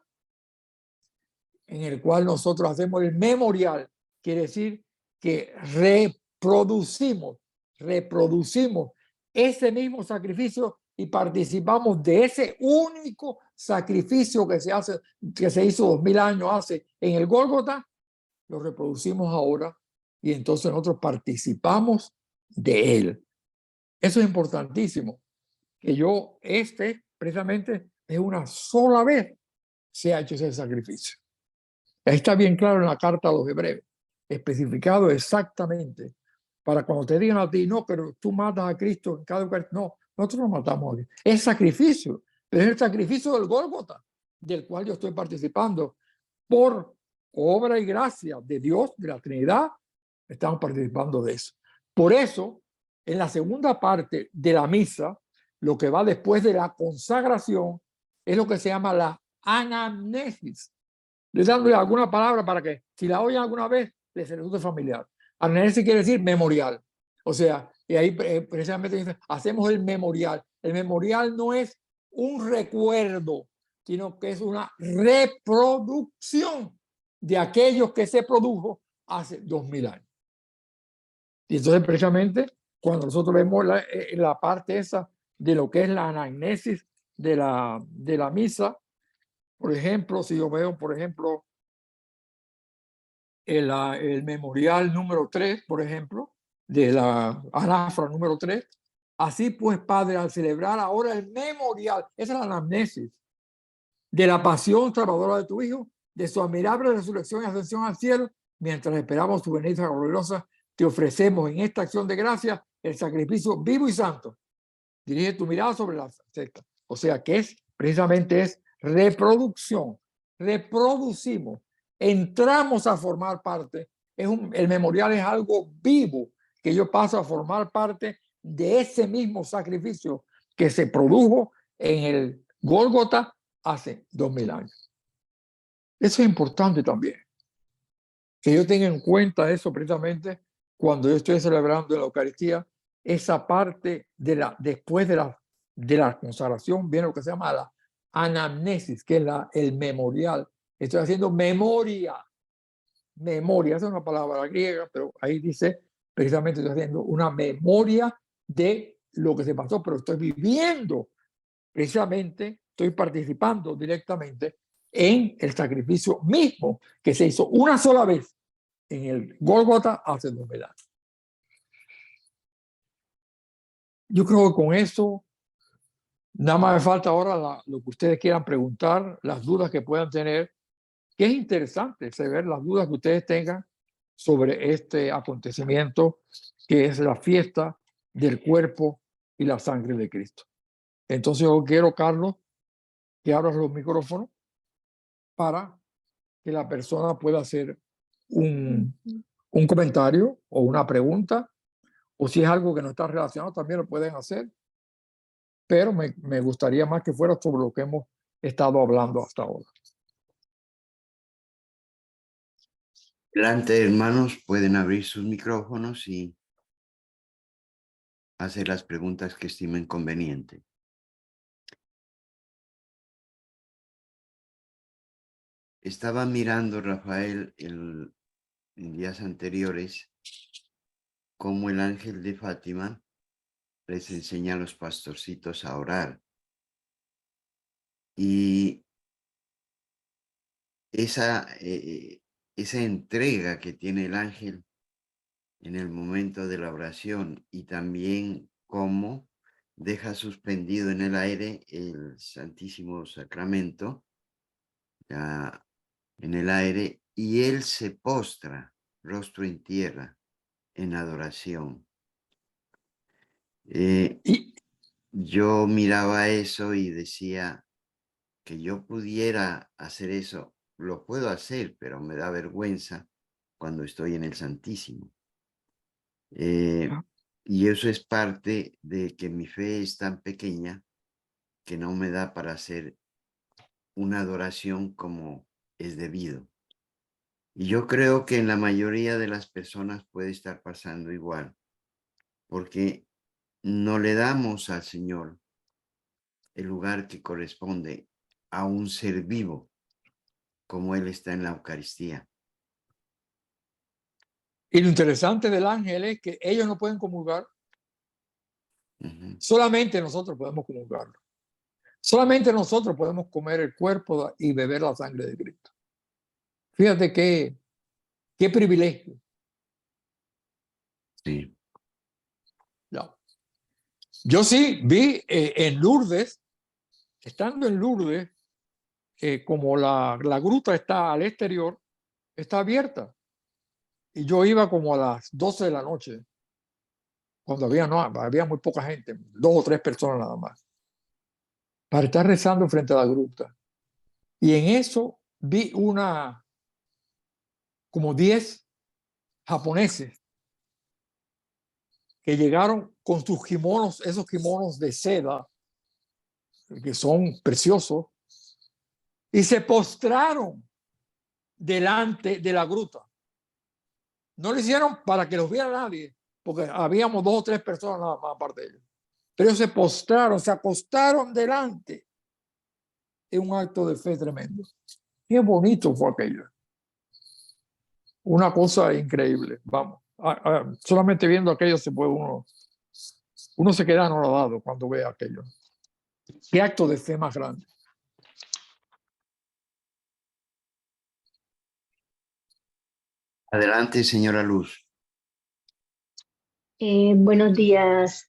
en el cual nosotros hacemos el memorial. Quiere decir que reproducimos ese mismo sacrificio y participamos de ese único sacrificio que se hizo 2000 años hace en el Gólgota, lo reproducimos ahora y entonces nosotros participamos de él. Eso es importantísimo, que precisamente es una sola vez se ha hecho ese sacrificio. Ahí está bien claro en la carta a los Hebreos, especificado exactamente, para cuando te digan a ti, no, pero tú matas a Cristo en cada lugar. No, nosotros no matamos a Cristo. Es sacrificio, pero es el sacrificio del Gólgota, del cual yo estoy participando por obra y gracia de Dios, de la Trinidad. Estamos participando de eso. Por eso, en la segunda parte de la misa, lo que va después de la consagración es lo que se llama la anamnesis. Les dándole alguna palabra para que, si la oyen alguna vez, les resulte familiar. Anamnesis quiere decir memorial. O sea, y ahí precisamente dice, hacemos el memorial. El memorial no es un recuerdo, sino que es una reproducción de aquellos que se produjo hace 2000 años. Y entonces, precisamente, cuando nosotros vemos la parte esa de lo que es la anamnesis de la misa, por ejemplo, si yo veo, por ejemplo, el memorial número 3, por ejemplo, de la anafra número 3, así pues, Padre, al celebrar ahora el memorial, esa es la anamnesis, de la pasión salvadora de tu Hijo, de su admirable resurrección y ascensión al cielo, mientras esperamos su venida gloriosa, te ofrecemos en esta acción de gracia el sacrificio vivo y santo. Dirige tu mirada sobre la secta. O sea que precisamente es reproducción. Reproducimos, entramos a formar parte. El memorial es algo vivo, que yo paso a formar parte de ese mismo sacrificio que se produjo en el Gólgota hace 2000 años. Eso es importante también, que yo tenga en cuenta eso precisamente cuando yo estoy celebrando la Eucaristía, esa parte después de la consagración viene lo que se llama la anamnesis, que es el memorial. Estoy haciendo memoria. Memoria, esa es una palabra griega, pero ahí dice, precisamente estoy haciendo una memoria de lo que se pasó, pero estoy viviendo, precisamente, estoy participando directamente en el sacrificio mismo que se hizo una sola vez en el Gólgota hace 2000 años. Yo creo que con eso nada más me falta ahora lo que ustedes quieran preguntar, las dudas que puedan tener, que es interesante saber las dudas que ustedes tengan sobre este acontecimiento que es la fiesta del cuerpo y la sangre de Cristo. Entonces yo quiero, Carlos, que abras los micrófonos para que la persona pueda hacer un comentario o una pregunta, o si es algo que no está relacionado, también lo pueden hacer. Pero me gustaría más que fuera sobre lo que hemos estado hablando hasta ahora. Adelante, hermanos, pueden abrir sus micrófonos y hacer las preguntas que estimen conveniente. Estaba mirando, Rafael, en días anteriores, cómo el ángel de Fátima les enseña a los pastorcitos a orar. Y esa entrega que tiene el ángel en el momento de la oración y también cómo deja suspendido en el aire el Santísimo Sacramento en el aire y él se postra rostro en tierra en adoración. Y, Yo miraba eso y decía que yo pudiera hacer eso. Lo puedo hacer, pero me da vergüenza cuando estoy en el Santísimo. Y eso es parte de que mi fe es tan pequeña que no me da para hacer una adoración como es debido. Y yo creo que en la mayoría de las personas puede estar pasando igual, porque no le damos al Señor el lugar que corresponde a un ser vivo, como Él está en la Eucaristía. y lo interesante del ángel es que ellos no pueden comulgar, Ujú. solamente nosotros podemos comulgarlo. Solamente nosotros podemos comer el cuerpo y beber la sangre de Cristo. Fíjate qué privilegio. Sí. No. Yo sí vi en Lourdes, estando en Lourdes, como la gruta está al exterior, está abierta. Y yo iba como a las 12 de la noche, cuando había muy poca gente, 2 o 3 personas nada más, para estar rezando frente a la gruta. Y en eso vi como 10 japoneses que llegaron con sus kimonos, esos kimonos de seda, que son preciosos, y se postraron delante de la gruta. No lo hicieron para que los viera nadie, porque habíamos 2 o 3 personas nada más aparte de ellos. Pero ellos se postraron, se acostaron delante. Es un acto de fe tremendo. Qué bonito fue aquello. Una cosa increíble. Vamos. Solamente viendo aquello se puede uno se queda anonadado cuando ve aquello. Qué acto de fe más grande. Adelante, señora Luz. Buenos días.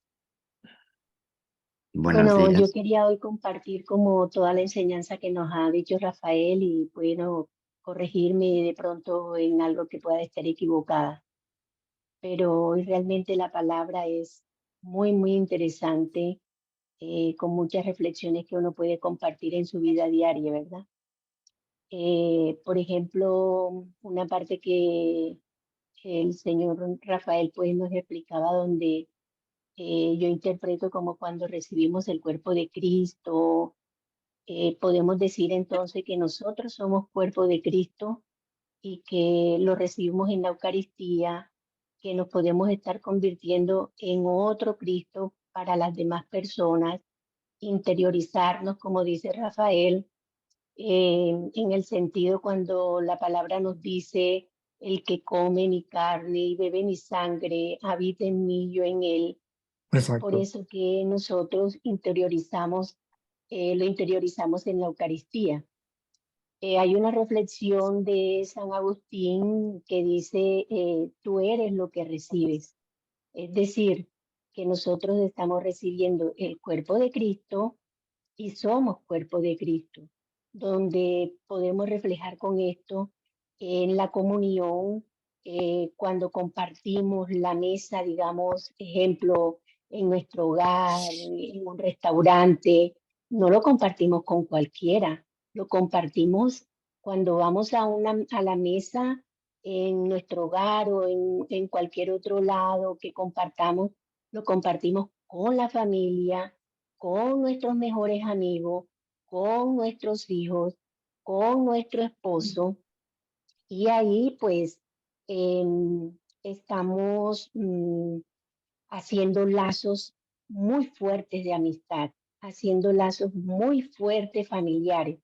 Buenos Bueno, yo días. quería hoy compartir como toda la enseñanza que nos ha dicho Rafael y bueno, corregirme de pronto en algo que pueda estar equivocada. Pero hoy realmente la palabra es muy, muy interesante, con muchas reflexiones que uno puede compartir en su vida diaria, ¿verdad? Por ejemplo, una parte que el señor Rafael pues nos explicaba donde yo interpreto como cuando recibimos el cuerpo de Cristo, podemos decir entonces que nosotros somos cuerpo de Cristo y que lo recibimos en la Eucaristía, que nos podemos estar convirtiendo en otro Cristo para las demás personas, interiorizarnos, como dice Rafael, en el sentido cuando la palabra nos dice, el que come mi carne y bebe mi sangre, habita en mí, yo en él. Es por Exacto. eso que nosotros lo interiorizamos en la Eucaristía. Hay una reflexión de San Agustín que dice, tú eres lo que recibes. Es decir, que nosotros estamos recibiendo el cuerpo de Cristo y somos cuerpo de Cristo, donde podemos reflejar con esto en la comunión, cuando compartimos la mesa, digamos, ejemplo, en nuestro hogar, en un restaurante, no lo compartimos con cualquiera, lo compartimos cuando vamos a la mesa en nuestro hogar o en cualquier otro lado que compartamos, lo compartimos con la familia, con nuestros mejores amigos, con nuestros hijos, con nuestro esposo. Y ahí pues estamos haciendo lazos muy fuertes de amistad, haciendo lazos muy fuertes familiares.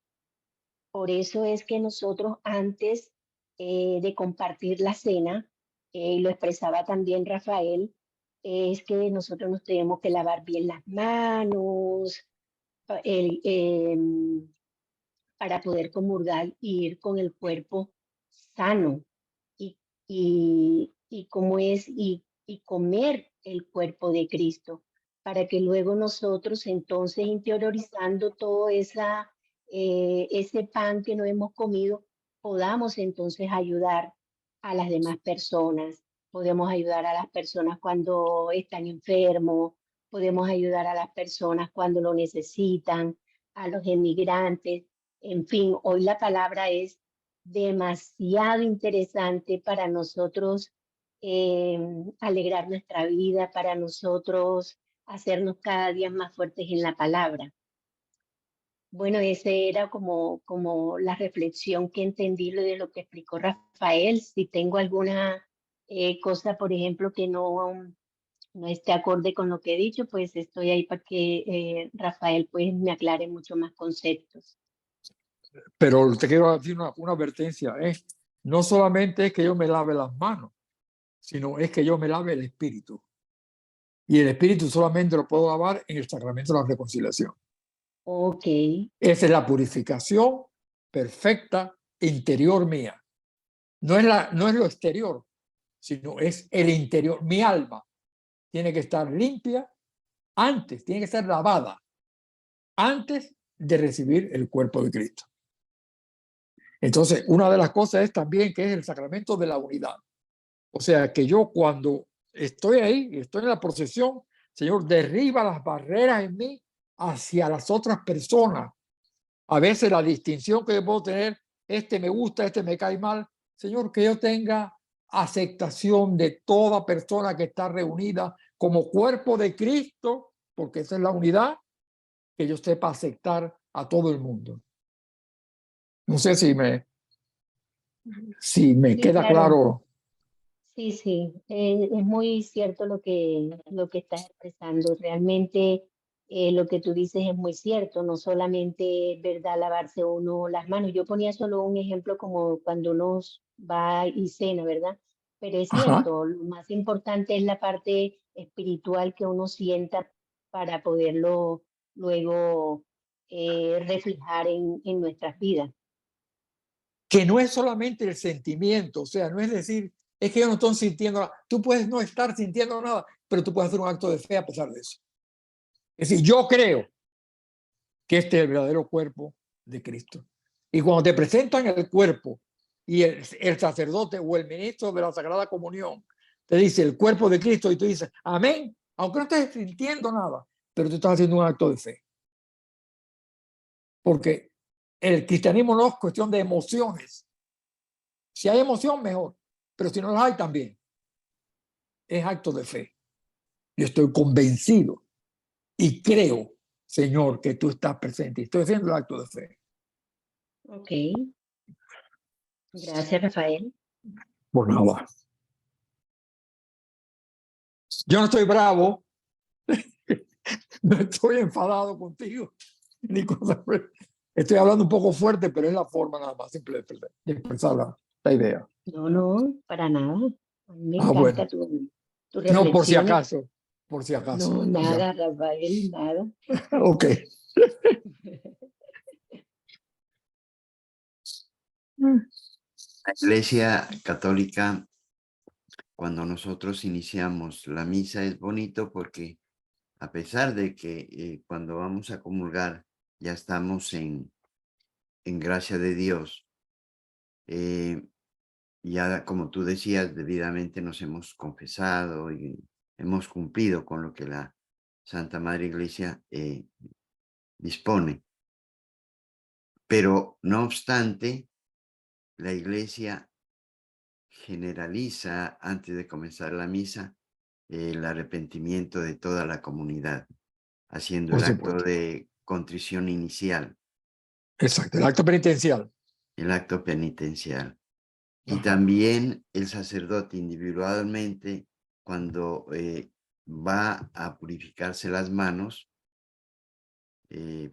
Por eso es que nosotros antes de compartir la cena, y lo expresaba también Rafael, es que nosotros nos tenemos que lavar bien las manos, para poder comulgar y ir con el cuerpo sano y cómo es y comer el cuerpo de Cristo, para que luego nosotros entonces interiorizando todo ese pan que no hemos comido, podamos entonces ayudar a las demás personas. Podemos ayudar a las personas cuando están enfermos, podemos ayudar a las personas cuando lo necesitan, a los emigrantes. En fin, hoy la palabra es demasiado interesante para nosotros alegrar nuestra vida, para nosotros hacernos cada día más fuertes en la palabra. Bueno, ese era como la reflexión que entendí de lo que explicó Rafael. Si tengo alguna cosa, por ejemplo, que no esté acorde con lo que he dicho, pues estoy ahí para que Rafael pues me aclare mucho más conceptos. Pero te quiero decir una advertencia, no solamente es que yo me lave las manos, sino es que yo me lave el espíritu. Y el espíritu solamente lo puedo lavar en el sacramento de la reconciliación. Ok, Esa es la purificación perfecta interior mía. No es lo exterior, sino es el interior. Mi alma tiene que estar limpia antes, tiene que estar lavada antes de recibir el cuerpo de Cristo. Entonces, una de las cosas es también que es el sacramento de la unidad. O sea, que yo cuando estoy ahí, estoy en la procesión, Señor, derriba las barreras en mí hacia las otras personas. A veces la distinción que yo puedo tener, este me gusta, este me cae mal. Señor, que yo tenga aceptación de toda persona que está reunida como cuerpo de Cristo, porque esa es la unidad, que yo sepa aceptar a todo el mundo. No sé si me sí, queda claro. claro. Sí, sí, es muy cierto lo que estás expresando. Realmente lo que tú dices es muy cierto, no solamente, ¿verdad?, lavarse uno las manos. Yo ponía solo un ejemplo como cuando uno va y cena, ¿verdad? Pero es Ajá. cierto, lo más importante es la parte espiritual que uno sienta para poderlo luego reflejar en nuestras vidas. Que no es solamente el sentimiento, o sea, no es decir, es que yo no estoy sintiendo nada. Tú puedes no estar sintiendo nada, pero tú puedes hacer un acto de fe a pesar de eso. Es decir, yo creo que este es el verdadero cuerpo de Cristo. Y cuando te presentan el cuerpo y el sacerdote o el ministro de la Sagrada Comunión te dice el cuerpo de Cristo y tú dices, amén, aunque no estés sintiendo nada, pero tú estás haciendo un acto de fe. Porque el cristianismo no es cuestión de emociones. Si hay emoción, mejor. Pero si no las hay, también. Es acto de fe. Yo estoy convencido y creo, Señor, que tú estás presente. Estoy haciendo el acto de fe. Ok, gracias, Rafael. Por nada. Yo no estoy bravo, no estoy enfadado contigo, ni cosas. Estoy hablando un poco fuerte, pero es la forma nada más simple de expresar la idea. No, no, para nada. A mí me Ah, bueno. encanta tu No, por si reflexiones. acaso. Por si acaso. No, Ya. nada, Rafael, nada. Ok. La Iglesia Católica, cuando nosotros iniciamos la misa, es bonito porque a pesar de que cuando vamos a comulgar ya estamos en gracia de Dios, ya como tú decías, debidamente nos hemos confesado y hemos cumplido con lo que la Santa Madre Iglesia dispone. Pero no obstante, la Iglesia generaliza antes de comenzar la misa el arrepentimiento de toda la comunidad, haciendo Por el acto supuesto. de contrición inicial, Exacto. El acto penitencial. el acto penitencial. Y Ajá. también el sacerdote individualmente, cuando va a purificarse las manos,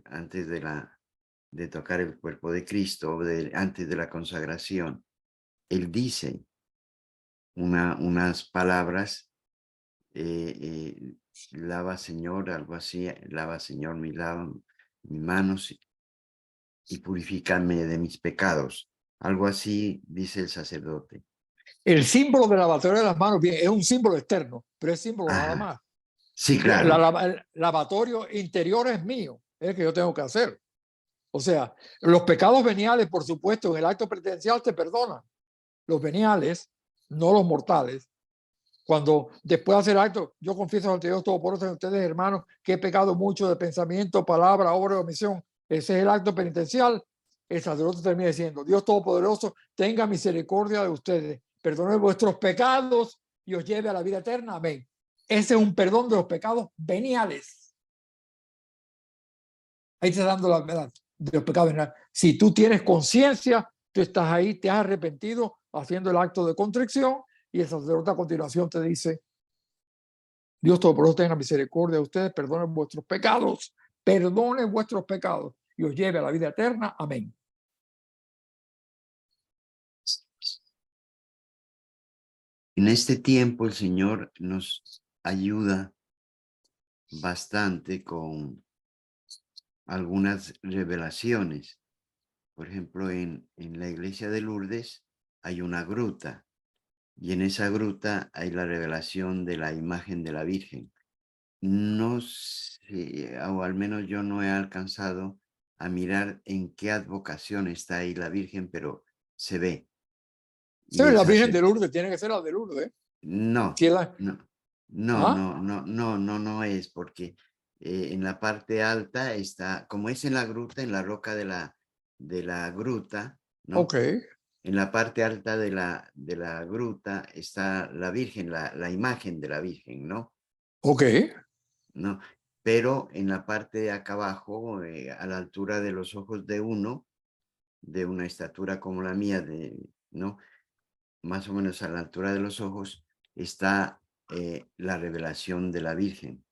antes de tocar el cuerpo de Cristo, antes de la consagración, él dice unas palabras, lava Señor, algo así, lava Señor mi manos, y purifícame de mis pecados. Algo así dice el sacerdote. El símbolo del lavatorio de las manos bien, es un símbolo externo, pero es símbolo nada Ajá. más. Sí, claro. El lavatorio interior es mío, es el que yo tengo que hacer. O sea, los pecados veniales, por supuesto, en el acto penitencial te perdonan. Los veniales, no los mortales. Cuando después de hacer acto, yo confieso ante Dios Todopoderoso en ustedes, hermanos, que he pecado mucho de pensamiento, palabra, obra o omisión. Ese es el acto penitencial. El sacerdote termina diciendo: Dios Todopoderoso, tenga misericordia de ustedes, perdone vuestros pecados y os lleve a la vida eterna. Amén. Ese es un perdón de los pecados veniales. Ahí te está dando la verdad de los pecados veniales. Si tú tienes conciencia, tú estás ahí, te has arrepentido haciendo el acto de contrición, y el sacerdote a continuación te dice: Dios Todopoderoso tenga misericordia de ustedes, perdonen vuestros pecados y os lleve a la vida eterna. Amén. En este tiempo el Señor nos ayuda bastante con algunas revelaciones. Por ejemplo, en la iglesia de Lourdes hay una gruta, y en esa gruta hay la revelación de la imagen de la Virgen. No sé, o al menos yo no he alcanzado a mirar en qué advocación está ahí la Virgen, pero se ve. Sí, Y el la Virgen de sacerdote, Lourdes tiene que ser la de Lourdes. no, Si la... no, no, ¿Ah? no, no, no, no, no es, porque en la parte alta está, como es en la gruta, en la roca de la gruta, ¿no? Ok, En la parte alta de la gruta está la Virgen, la imagen de la Virgen, ¿no? ok. ¿No? Pero en la parte de acá abajo, a la altura de los ojos de uno, de una estatura como la mía, ¿no? Más o menos a la altura de los ojos, está la revelación de la Virgen.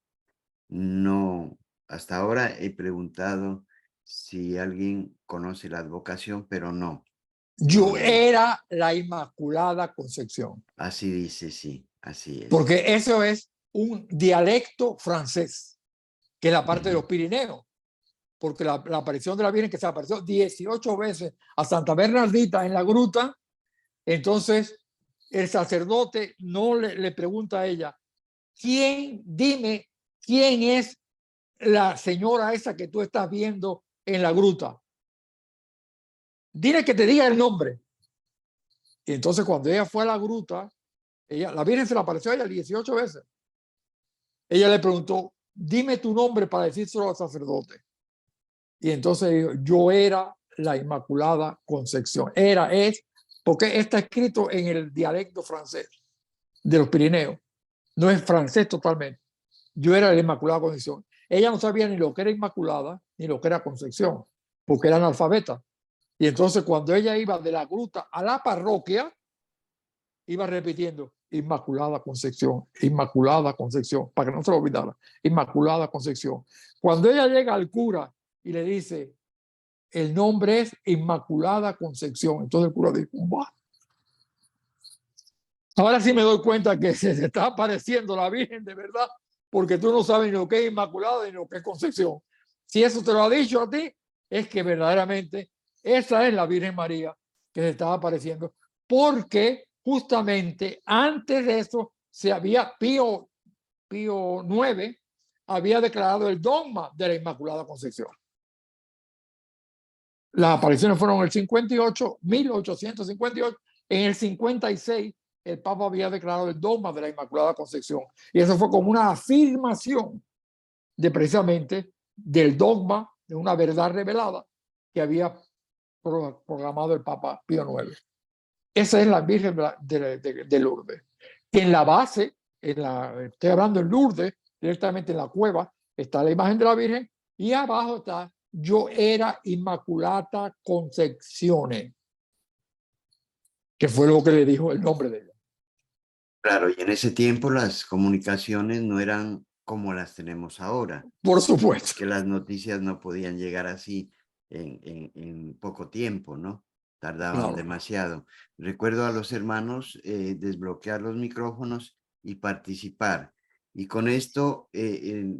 No, hasta ahora he preguntado si alguien conoce la advocación, pero no, no, Yo no. era la Inmaculada Concepción, Así dice, sí, así es. porque eso es un dialecto francés, que es la parte de los Ujú. Pirineos, porque la aparición de la Virgen, que se apareció 18 veces a Santa Bernardita en la gruta. Entonces el sacerdote no le pregunta a ella: dime quién es la señora esa que tú estás viendo en la gruta. Dile que te diga el nombre. Y entonces cuando ella fue a la gruta, la Virgen se le apareció a ella 18 veces. Ella le preguntó: dime tu nombre para decírselo al sacerdote. Y entonces dijo: yo era la Inmaculada Concepción. Es, porque está escrito en el dialecto francés de los Pirineos. No es francés totalmente. Yo era la Inmaculada Concepción. Ella no sabía ni lo que era Inmaculada ni lo que era Concepción, porque era analfabeta. Y entonces cuando ella iba de la gruta a la parroquia, iba repitiendo: Inmaculada Concepción, Inmaculada Concepción, para que no se lo olvidara: Inmaculada Concepción. Cuando ella llega al cura y le dice: el nombre es Inmaculada Concepción, entonces el cura dijo: ¡bah! Ahora sí me doy cuenta que se está apareciendo la Virgen de verdad, porque tú no sabes ni lo que es Inmaculada ni lo que es Concepción. Si eso te lo ha dicho a ti, es que verdaderamente esa es la Virgen María que se estaba apareciendo, porque justamente antes de eso se había Pío IX había declarado el dogma de la Inmaculada Concepción. Las apariciones fueron en el 58, 1858. En el 56, el Papa había declarado el dogma de la Inmaculada Concepción. Y eso fue como una afirmación de precisamente del dogma de una verdad revelada que había proclamado el Papa Pío IX. Esa es la Virgen de Lourdes. En la base, estoy hablando en Lourdes, directamente en la cueva, está la imagen de la Virgen, y abajo está: yo era Inmaculata Concepzione, que fue lo que le dijo el nombre de ella. Claro, y en ese tiempo las comunicaciones no eran como las tenemos ahora, Por supuesto. que las noticias no podían llegar así en poco tiempo, ¿no? Tardaban Claro. demasiado. Recuerdo a los hermanos desbloquear los micrófonos y participar. Y con esto,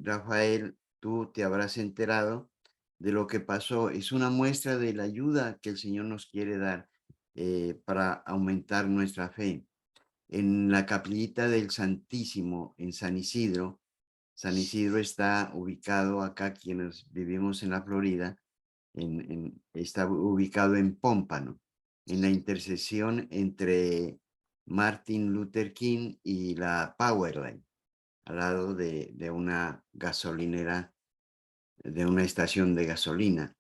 Rafael, tú te habrás enterado de lo que pasó. Es una muestra de la ayuda que el Señor nos quiere dar para aumentar nuestra fe. En la capillita del Santísimo en San Isidro está ubicado acá, quienes vivimos en la Florida, está ubicado en Pómpano, en la intersección entre Martin Luther King y la Power Line, al lado de una gasolinera, de una estación de gasolina.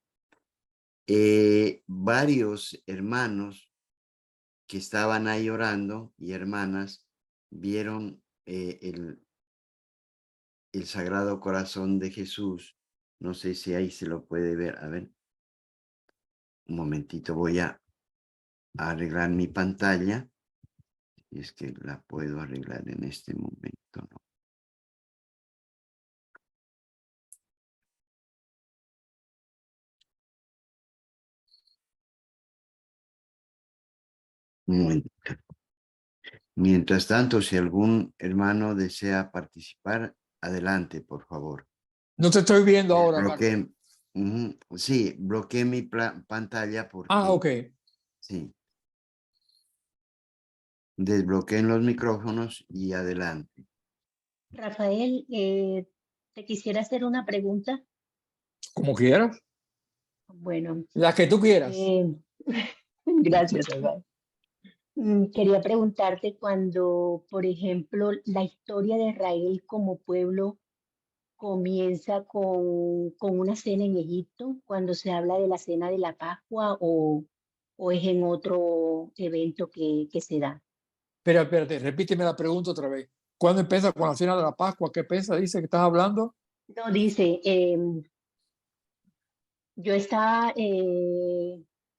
Varios hermanos que estaban ahí orando y hermanas vieron el Sagrado Corazón de Jesús. No sé si ahí se lo puede ver. A ver, un momentito, voy a arreglar mi pantalla. Y es que la puedo arreglar en este momento, ¿no? Un momentito. Mientras tanto, si algún hermano desea participar, adelante, por favor. No te estoy viendo ahora, Carlos. Bloqueé, sí, bloqueé mi pantalla porque... Ah, ok. Sí. Desbloqueen los micrófonos y adelante. Rafael, te quisiera hacer una pregunta. Como quieras. Bueno, La que tú quieras. gracias, Rafael. Quería preguntarte cuando, por ejemplo, la historia de Israel como pueblo comienza con una cena en Egipto, cuando se habla de la cena de la Pascua o es en otro evento que se da. Espérate, repíteme la pregunta otra vez. ¿Cuándo empieza con la cena de la Pascua? ¿Qué piensa? Dice que estás hablando. No, dice, yo estaba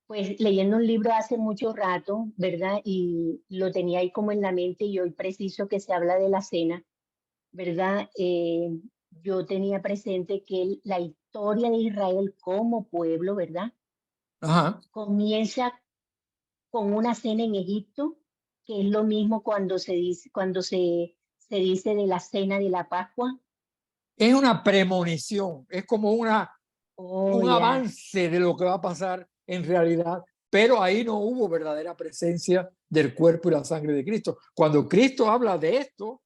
pues leyendo un libro hace mucho rato, ¿verdad? Y lo tenía ahí como en la mente y hoy preciso que se habla de la cena, ¿verdad? Yo tenía presente que la historia de Israel como pueblo, ¿verdad? Ajá. Comienza con una cena en Egipto, que es lo mismo cuando se dice, se dice de la cena de la Pascua. Es una premonición, es como un Oh, ya. avance de lo que va a pasar en realidad, pero ahí no hubo verdadera presencia del cuerpo y la sangre de Cristo. Cuando Cristo habla de esto,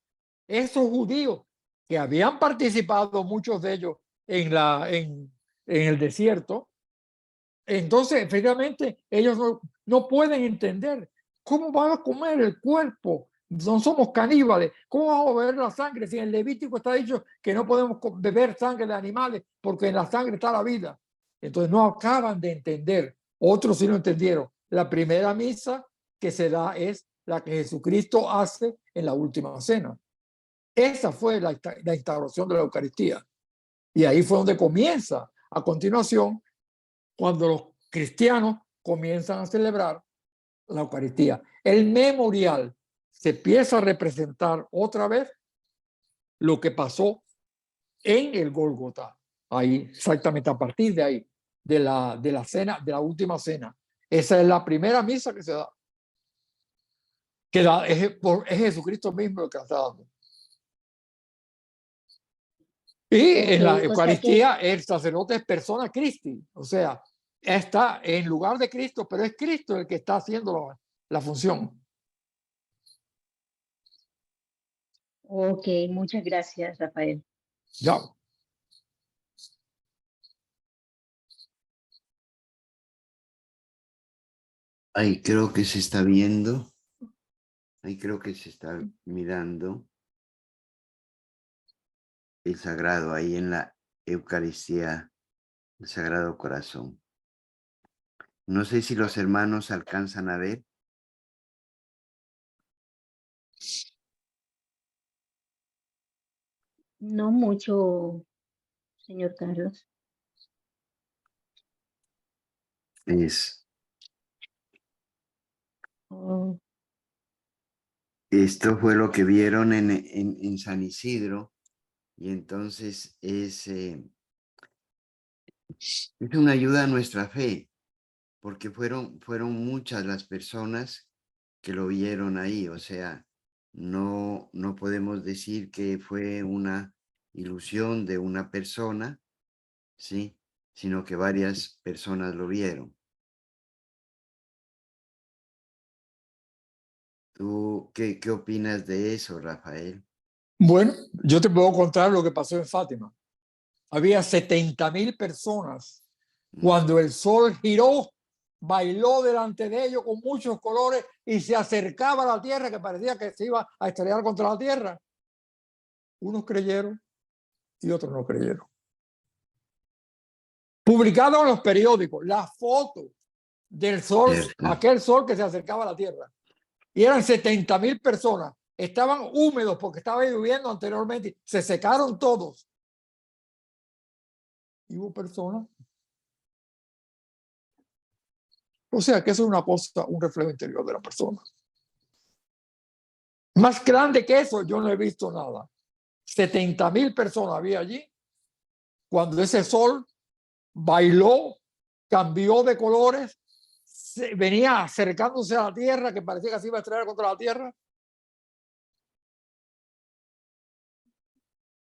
esos judíos que habían participado, muchos de ellos en el desierto, entonces efectivamente ellos no pueden entender cómo van a comer el cuerpo. No somos caníbales. ¿Cómo vamos a beber la sangre? Si en el Levítico está dicho que no podemos beber sangre de animales porque en la sangre está la vida. Entonces no acaban de entender. Otros sí lo entendieron. La primera misa que se da es la que Jesucristo hace en la última cena. Esa fue la instauración de la Eucaristía. Y ahí fue donde comienza. A continuación, cuando los cristianos comienzan a celebrar la Eucaristía. El memorial se empieza a representar otra vez lo que pasó en el Gólgota. Ahí, exactamente a partir de ahí, de la cena, de la última cena. Esa es la primera misa que se da. Es Jesucristo mismo el que la está dando. Y en la Eucaristía el sacerdote es persona Christi, o sea, está en lugar de Cristo, pero es Cristo el que está haciendo la función. Ok, muchas gracias, Rafael. Ya. Ahí creo que se está viendo. Ahí creo que se está mirando el sagrado, ahí en la Eucaristía, el Sagrado Corazón. No sé si los hermanos alcanzan a ver. No mucho, señor Carlos. Oh, Esto fue lo que vieron en San Isidro. Y entonces es una ayuda a nuestra fe, porque fueron muchas las personas que lo vieron ahí. O sea, no podemos decir que fue una ilusión de una persona, ¿sí? sino que varias personas lo vieron. ¿Tú qué opinas de eso, Rafael? Bueno, yo te puedo contar lo que pasó en Fátima. Había 70,000 personas. Cuando el sol giró, bailó delante de ellos con muchos colores y se acercaba a la tierra, que parecía que se iba a estrellar contra la tierra. Unos creyeron y otros no creyeron. Publicado en los periódicos la foto del sol, Cierto. aquel sol que se acercaba a la tierra. Y eran 70,000 personas. Estaban húmedos porque estaba lloviendo anteriormente. Se secaron todos. Y hubo personas. O sea que eso es una cosa, un reflejo interior de la persona. Más grande que eso, yo no he visto nada. 70,000 personas había allí cuando ese sol bailó, cambió de colores, venía acercándose a la tierra, que parecía que se iba a estrellar contra la tierra.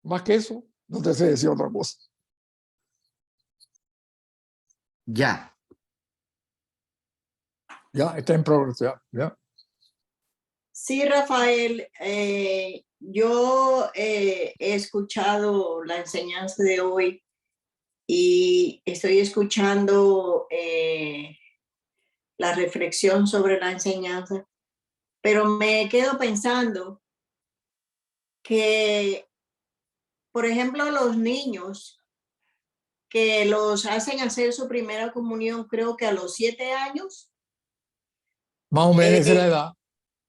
Más que eso, no te sé decir otra cosa. Ya. Ya, está en progreso, ya. Sí, Rafael, yo he escuchado la enseñanza de hoy y estoy escuchando la reflexión sobre la enseñanza, pero me quedo pensando que, por ejemplo, los niños que los hacen hacer su primera comunión, creo que a los 7 años. Más o menos esa es la edad.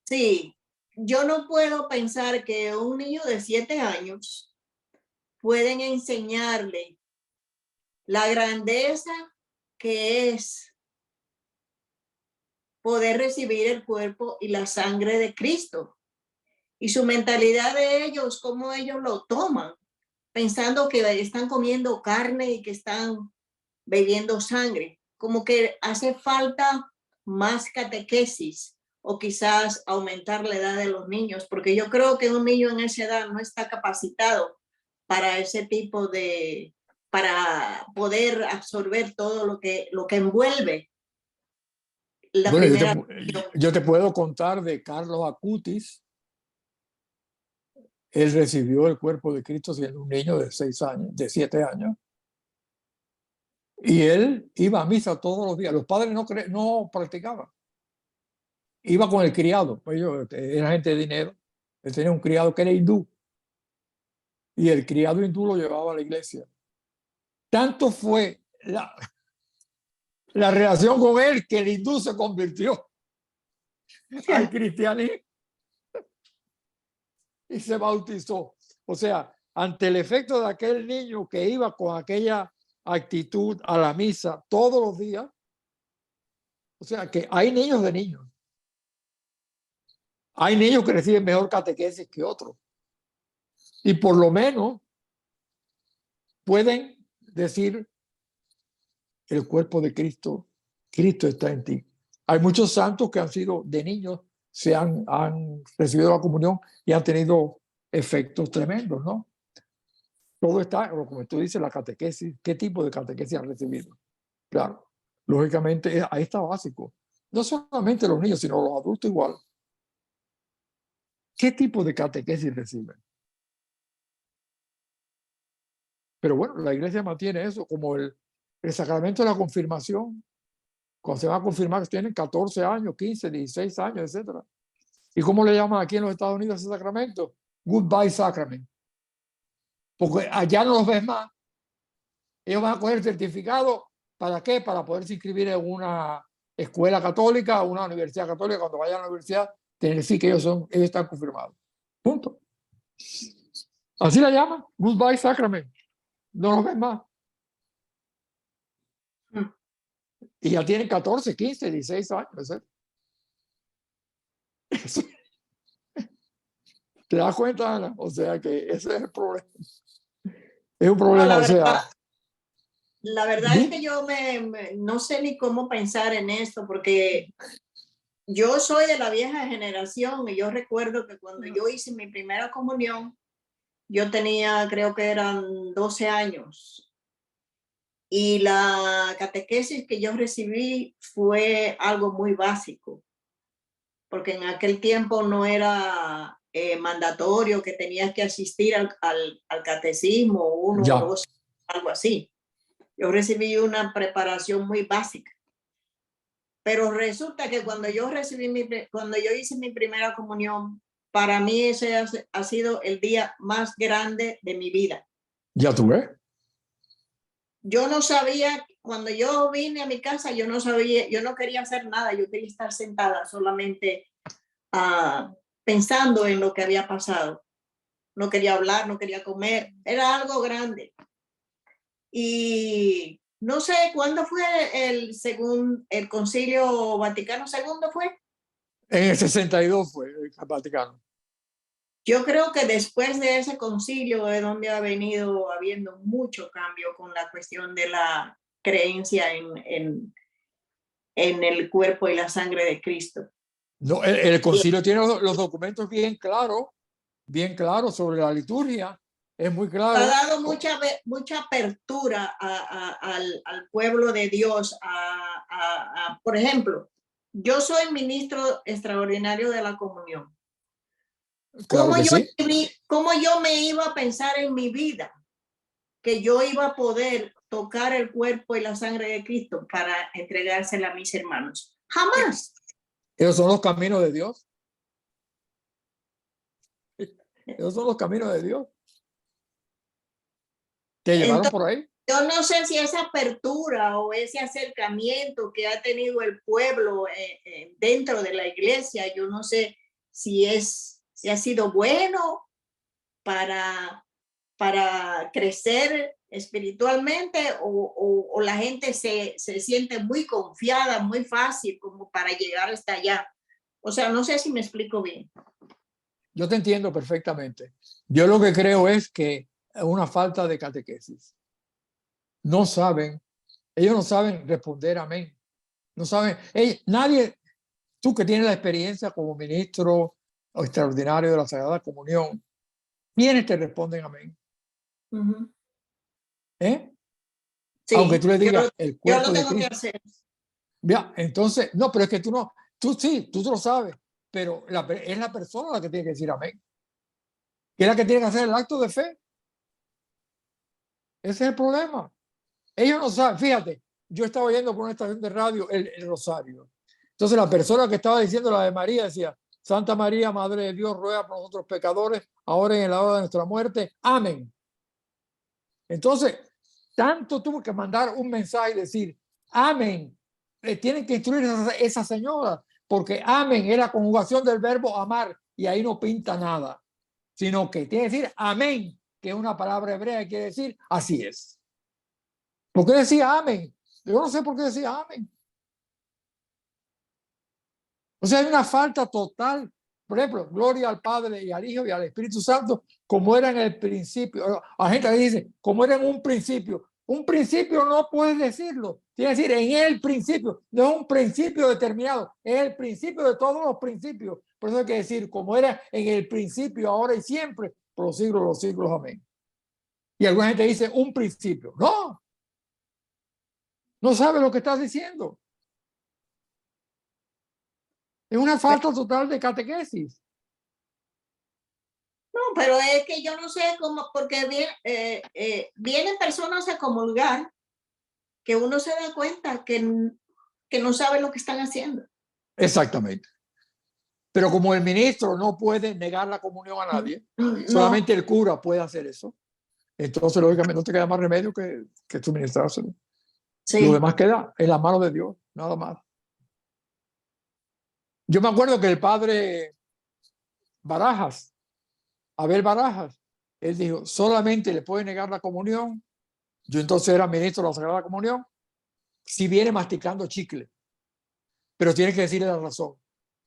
Sí, yo no puedo pensar que un niño de 7 años pueden enseñarle la grandeza que es poder recibir el cuerpo y la sangre de Cristo. Y su mentalidad de ellos, cómo ellos lo toman, pensando que están comiendo carne y que están bebiendo sangre. Como que hace falta más catequesis o quizás aumentar la edad de los niños, porque yo creo que un niño en esa edad no está capacitado para ese tipo de, para poder absorber todo lo que envuelve la Bueno, primera. yo te puedo contar de Carlos Acutis. Él recibió el cuerpo de Cristo siendo un niño de 6 años, de 7 años. Y él iba a misa todos los días. Los padres no practicaban. Iba con el criado. Ellos era gente de dinero. Él tenía un criado que era hindú. Y el criado hindú lo llevaba a la iglesia. Tanto fue la relación con él que el hindú se convirtió al cristianismo y se bautizó. O sea, ante el efecto de aquel niño que iba con aquella actitud a la misa todos los días, o sea, que hay niños de niños. Hay niños que reciben mejor catequesis que otros. Y por lo menos pueden decir el cuerpo de Cristo, Cristo está en ti. Hay muchos santos que han sido de niños, han recibido la comunión y han tenido efectos tremendos, ¿no? Todo está, como tú dices, la catequesis, qué tipo de catequesis han recibido. Claro, lógicamente ahí está básico. No solamente los niños, sino los adultos igual. ¿Qué tipo de catequesis reciben? Pero bueno, la iglesia mantiene eso, como el sacramento de la confirmación. Cuando se va a confirmar, tienen 14 años, 15, 16 años, etc. ¿Y cómo le llaman aquí en los Estados Unidos ese sacramento? Goodbye Sacrament. Porque allá no los ves más. Ellos van a coger el certificado. ¿Para qué? Para poderse inscribir en una escuela católica o una universidad católica. Cuando vayan a la universidad, tienen que decir que ellos están confirmados. Punto. Así la llaman. Goodbye Sacrament. No los ves más. Y ya tienen 14, 15, 16 años. ¿Te das cuenta, Ana? O sea que ese es el problema. Es un problema, No, o sea. La verdad es que yo no sé ni cómo pensar en esto, porque yo soy de la vieja generación y yo recuerdo que cuando yo hice mi primera comunión, yo tenía, creo que eran 12 años. Y la catequesis que yo recibí fue algo muy básico, porque en aquel tiempo no era mandatorio que tenías que asistir al catecismo 1 o Ya, 2, algo así. Yo recibí una preparación muy básica. Pero resulta que cuando yo hice mi primera comunión, para mí ese ha sido el día más grande de mi vida. ya tú ves. Yo no sabía, cuando yo vine a mi casa, yo no sabía, yo no quería hacer nada, yo quería estar sentada solamente pensando en lo que había pasado. No quería hablar, no quería comer, era algo grande. Y no sé cuándo fue el Concilio Vaticano II fue. En el 62 fue el Vaticano. Yo creo que después de ese concilio es donde ha venido habiendo mucho cambio con la cuestión de la creencia en el cuerpo y la sangre de Cristo. No, el concilio tiene los documentos bien claros sobre la liturgia. Es muy claro. Ha dado mucha apertura al pueblo de Dios. Por ejemplo, yo soy ministro extraordinario de la comunión. Claro que sí. ¿Cómo yo me iba a pensar en mi vida que yo iba a poder tocar el cuerpo y la sangre de Cristo para entregársela a mis hermanos? Jamás. Esos son los caminos de Dios. Esos son los caminos de Dios. ¿Te llevaron Entonces, por ahí? yo no sé si esa apertura o ese acercamiento que ha tenido el pueblo dentro de la iglesia, yo no sé si ha sido bueno para crecer espiritualmente o la gente se siente muy confiada, muy fácil como para llegar hasta allá. O sea, no sé si me explico bien. Yo te entiendo perfectamente. Yo lo que creo es que es una falta de catequesis. No saben, ellos no saben responder amén. No saben, nadie, tú que tienes la experiencia como ministro extraordinario de la Sagrada Comunión, ¿quiénes te responden amén? Uh-huh. Sí, aunque tú le digas el yo cuerpo lo de tengo que Cristo. hacer. Ya, entonces, no, pero es que tú no, tú sí, tú lo sabes, pero es la persona la que tiene que decir amén. Que es la que tiene que hacer el acto de fe. Ese es el problema. Ellos no saben, fíjate, yo estaba oyendo por una estación de radio el Rosario. Entonces la persona que estaba diciendo la de María decía, Santa María, Madre de Dios, ruega por nosotros pecadores, ahora y en la hora de nuestra muerte. Amén. Entonces, tanto tuvo que mandar un mensaje y decir, amén. Tienen que instruir a esa señora, porque amén es la conjugación del verbo amar y ahí no pinta nada, sino que tiene que decir amén, que es una palabra hebrea que quiere decir así es. ¿Por qué decía amén? Yo no sé por qué decía amén. O sea, hay una falta total. Por ejemplo, gloria al Padre y al Hijo y al Espíritu Santo, como era en el principio. A gente que dice, como era en un principio. Un principio no puedes decirlo. Tiene que decir en el principio. No es un principio determinado. Es el principio de todos los principios. Por eso hay que decir, como era en el principio, ahora y siempre, por los siglos de los siglos. Amén. Y alguna gente dice un principio. No. No sabe lo que estás diciendo. Es una falta total de catequesis. No, pero es que yo no sé cómo, porque vienen personas a comulgar que uno se da cuenta que no sabe lo que están haciendo. Exactamente. Pero como el ministro no puede negar la comunión a nadie, No. solamente el cura puede hacer eso. Entonces, lógicamente, no te queda más remedio que suministrárselo. Sí. Lo demás queda en la mano de Dios, nada más. Yo me acuerdo que el padre Barajas, Abel Barajas, él dijo, solamente le puede negar la comunión. Yo entonces era ministro de la Sagrada Comunión, si viene masticando chicle. Pero tienes que decirle la razón.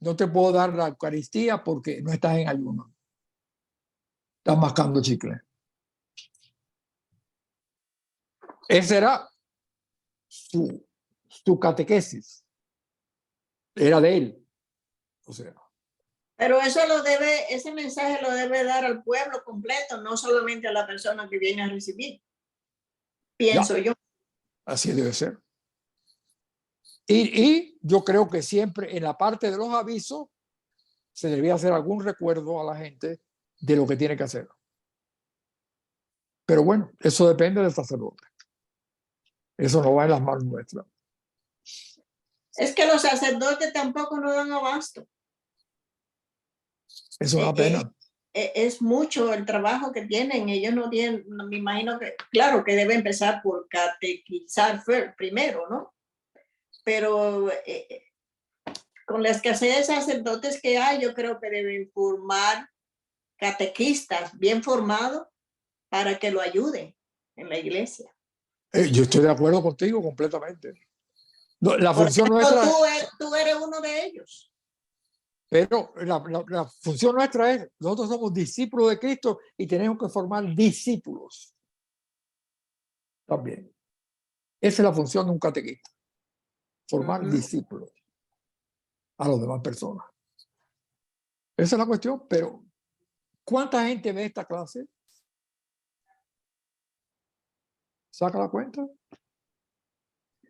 No te puedo dar la Eucaristía porque no estás en ayuno. Estás mascando chicle. Esa era su catequesis. Era de él. O sea. Pero ese mensaje lo debe dar al pueblo completo, no solamente a la persona que viene a recibir. Pienso yo. Así debe ser. Y yo creo que siempre en la parte de los avisos se debería hacer algún recuerdo a la gente de lo que tiene que hacer. Pero bueno, eso depende del sacerdote. Eso no va en las manos nuestras. Es que los sacerdotes tampoco no dan abasto. Eso es una pena. Es mucho el trabajo que tienen. Ellos no tienen, me imagino que, claro, que debe empezar por catequizar primero, ¿no? Pero con la escasez de sacerdotes que hay, yo creo que deben formar catequistas bien formados para que lo ayuden en la iglesia. Yo estoy de acuerdo contigo completamente. La Por función ejemplo, nuestra, tú eres uno de ellos. pero la función nuestra es, nosotros somos discípulos de Cristo y tenemos que formar discípulos también. Esa es la función de un catequista, formar discípulos a las demás personas. Esa es la cuestión, pero ¿cuánta gente ve esta clase? ¿Saca la cuenta?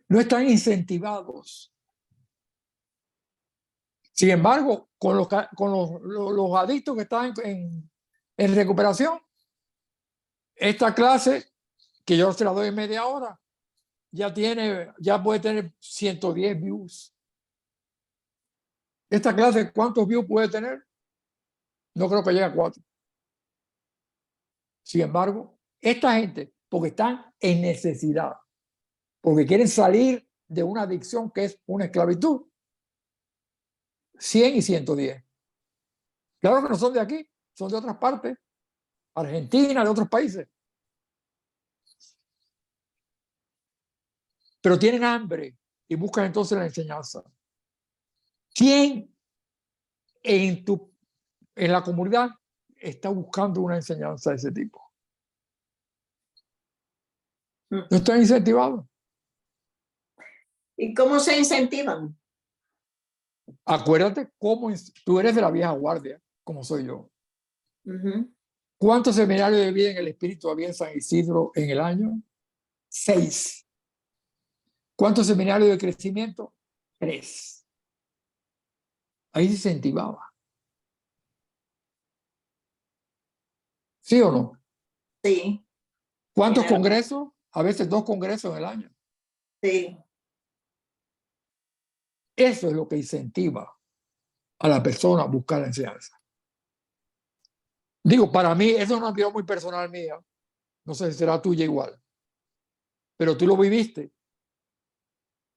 No están incentivados. Sin embargo, con los adictos que están en recuperación, esta clase, que yo se la doy en media hora, ya puede tener 110 views. Esta clase, ¿cuántos views puede tener? No creo que llegue a 4. Sin embargo, esta gente, porque están en necesidad, porque quieren salir de una adicción que es una esclavitud, 100 y 110. Claro que no son de aquí, son de otras partes, Argentina, de otros países. Pero tienen hambre y buscan entonces la enseñanza. ¿Quién en la comunidad está buscando una enseñanza de ese tipo? No están incentivados. ¿Y cómo se incentivan? Acuérdate cómo tú eres de la vieja guardia, como soy yo. Uh-huh. ¿Cuántos seminarios de vida en el Espíritu había en San Isidro en el año? 6. ¿Cuántos seminarios de crecimiento? 3. Ahí se incentivaba. ¿Sí o no? Sí. ¿Cuántos congresos? A veces 2 congresos en el año. Sí. Eso es lo que incentiva a la persona a buscar la enseñanza. Digo, para mí, eso es una opinión muy personal mía. No sé si será tuya igual. Pero tú lo viviste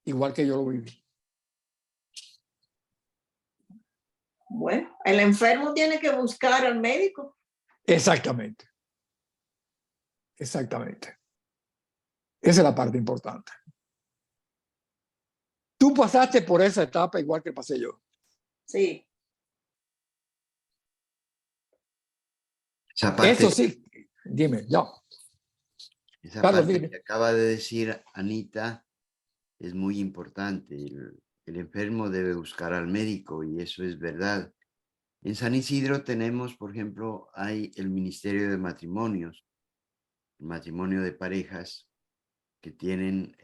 igual que yo lo viví. Bueno, el enfermo tiene que buscar al médico. Exactamente. Exactamente. Esa es la parte importante. Tú pasaste por esa etapa igual que pasé yo. Sí. Esa parte, Eso sí, dime, ya. esa Carlos, parte dime. que acaba de decir Anita es muy importante. El enfermo debe buscar al médico y eso es verdad. En San Isidro tenemos, por ejemplo, hay el Ministerio de Matrimonios, el matrimonio de parejas que tienen,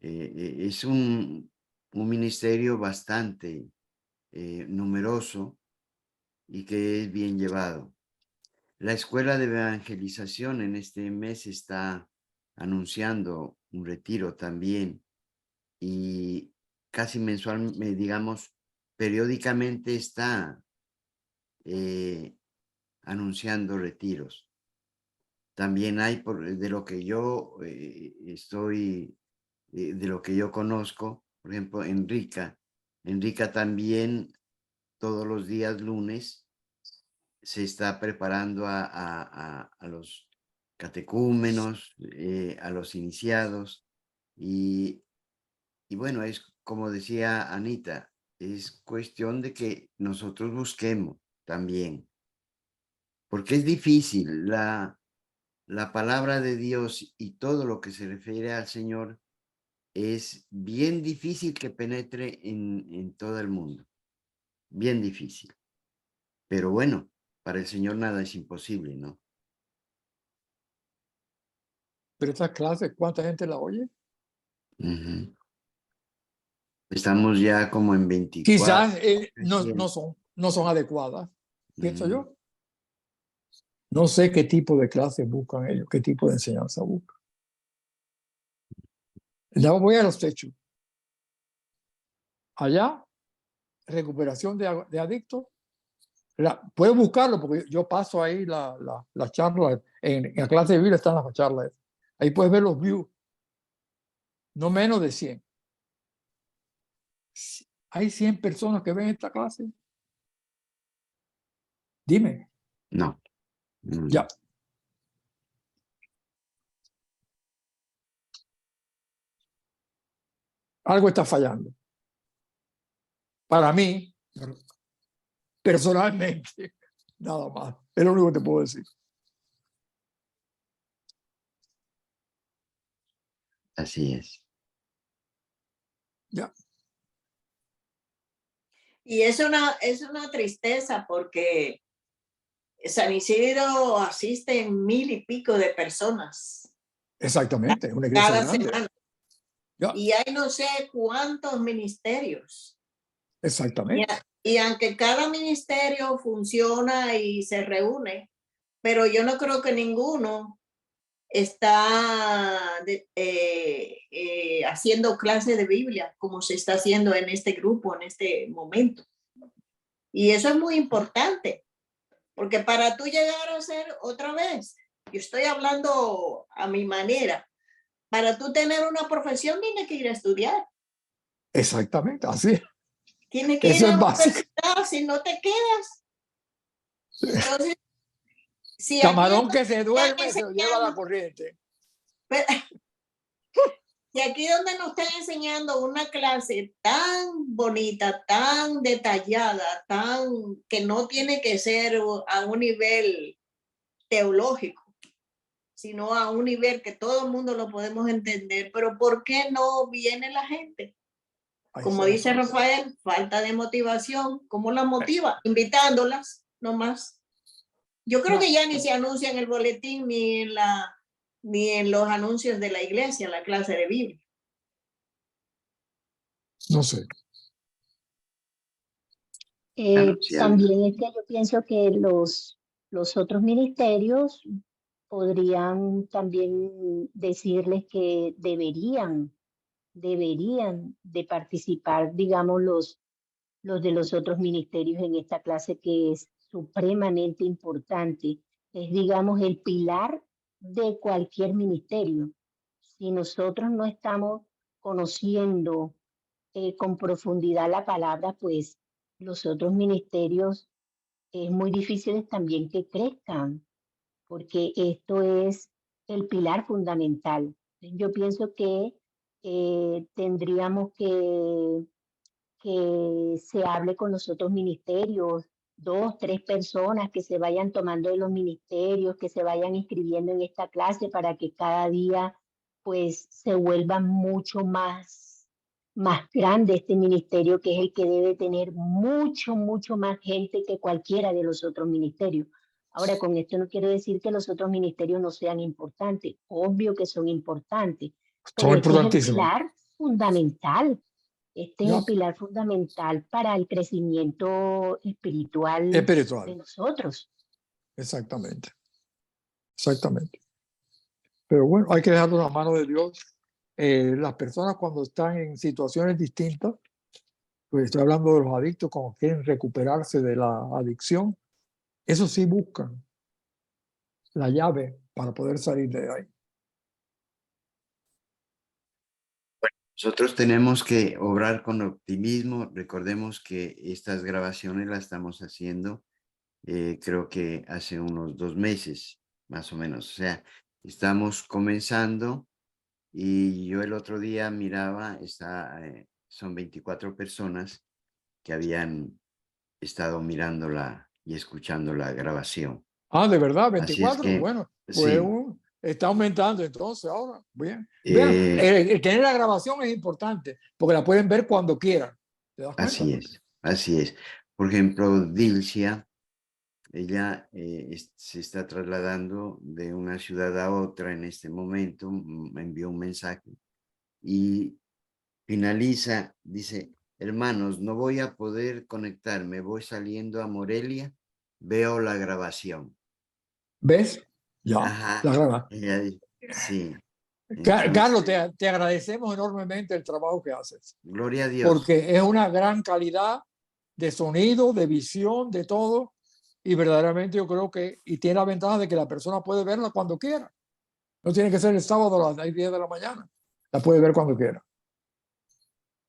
es un ministerio bastante numeroso y que es bien llevado. La Escuela de Evangelización en este mes está anunciando un retiro también y casi mensualmente, digamos, periódicamente está anunciando retiros. También hay, de lo que yo de lo que yo conozco, por ejemplo, Enrica también todos los días lunes se está preparando a los catecúmenos, a los iniciados y bueno, es como decía Anita, es cuestión de que nosotros busquemos también, porque es difícil la palabra de Dios y todo lo que se refiere al Señor es bien difícil que penetre en todo el mundo, bien difícil. Pero bueno, para el Señor nada es imposible, ¿no? Pero estas clases, ¿cuánta gente la oye? Ujú. Estamos ya como en 24. Quizás no 300. son adecuadas, pienso Mm. yo. No sé qué tipo de clases buscan ellos, qué tipo de enseñanza buscan. Ya voy a los techos. Allá, recuperación de adictos. Puedes buscarlo porque yo paso ahí la charla. En la clase de Biblia están las charlas. Ahí puedes ver los views. No menos de 100. ¿Hay 100 personas que ven esta clase? Dime. No. Mm. Ya. Algo está fallando. Para mí, personalmente, nada más. Es lo único que te puedo decir. Así es. Ya. Y es una tristeza porque San Isidro asiste 1000 y pico de personas Exactamente. Es una iglesia cada grande. semana. Ya. Y hay no sé cuántos ministerios. Exactamente. Y aunque cada ministerio funciona y se reúne, pero yo no creo que ninguno está haciendo clase de Biblia como se está haciendo en este grupo, en este momento. Y eso es muy importante, porque para tú llegar a ser otra vez, yo estoy hablando a mi manera, para tú tener una profesión tienes que ir a estudiar. Exactamente. Así es. Tienes que Eso ir a es la básico. universidad, si no te quedas. Entonces, si Camarón aquí que se duerme se lo lleva enseñando, la corriente. y aquí donde nos están enseñando una clase tan bonita, tan detallada, que no tiene que ser a un nivel teológico, sino a un nivel que todo el mundo lo podemos entender, pero ¿por qué no viene la gente? Como dice Rafael, falta de motivación. ¿Cómo la motiva? Invitándolas, no más. Yo creo que ya ni se anuncia en el boletín ni en los anuncios de la iglesia, la clase de Biblia. No sé. También es que yo pienso que los otros ministerios podrían también decirles que deberían de participar, digamos, los de los otros ministerios en esta clase que es supremamente importante. Es, digamos, el pilar de cualquier ministerio. Si nosotros no estamos conociendo con profundidad la palabra, pues los otros ministerios es muy difícil también que crezcan, porque esto es el pilar fundamental. Yo pienso que tendríamos que se hable con los otros ministerios, 2, 3 personas que se vayan tomando de los ministerios, que se vayan inscribiendo en esta clase para que cada día pues se vuelva mucho más grande este ministerio, que es el que debe tener mucho más gente que cualquiera de los otros ministerios. Ahora, con esto no quiero decir que los otros ministerios no sean importantes, obvio que son importantes, pero Son este es el importantísimos. pilar fundamental. Este es Ya. el pilar fundamental para el crecimiento espiritual de Espiritual. nosotros. Exactamente. Exactamente. Pero bueno, hay que dejarlo en la mano de Dios. Las personas cuando están en situaciones distintas, pues estoy hablando de los adictos, cuando quieren recuperarse de la adicción, eso sí buscan la llave para poder salir de ahí. Nosotros tenemos que obrar con optimismo. Recordemos que estas grabaciones las estamos haciendo, creo que hace unos 2 meses, más o menos. O sea, estamos comenzando y yo el otro día miraba, son 24 personas que habían estado mirándola y escuchando la grabación. Ah, de verdad, Así es 24. que, Bueno, pues sí. está aumentando entonces ahora. Bien. El tener la grabación es importante porque la pueden ver cuando quieran. ¿Te das cuenta? Así es, así es. Por ejemplo, Dilcia Ella se está trasladando de una ciudad a otra en este momento, me envió un mensaje y finaliza, dice, hermanos, no voy a poder conectarme, voy saliendo a Morelia, veo la grabación. ¿Ves? Ya, Ajá, la graba. ella dice, sí. Carlos, Entonces, te agradecemos enormemente el trabajo que haces, gloria a Dios. porque es una gran calidad de sonido, de visión, de todo, y verdaderamente yo creo que, y tiene la ventaja de que la persona puede verla cuando quiera. No tiene que ser el sábado a las 10 de la mañana, la puede ver cuando quiera.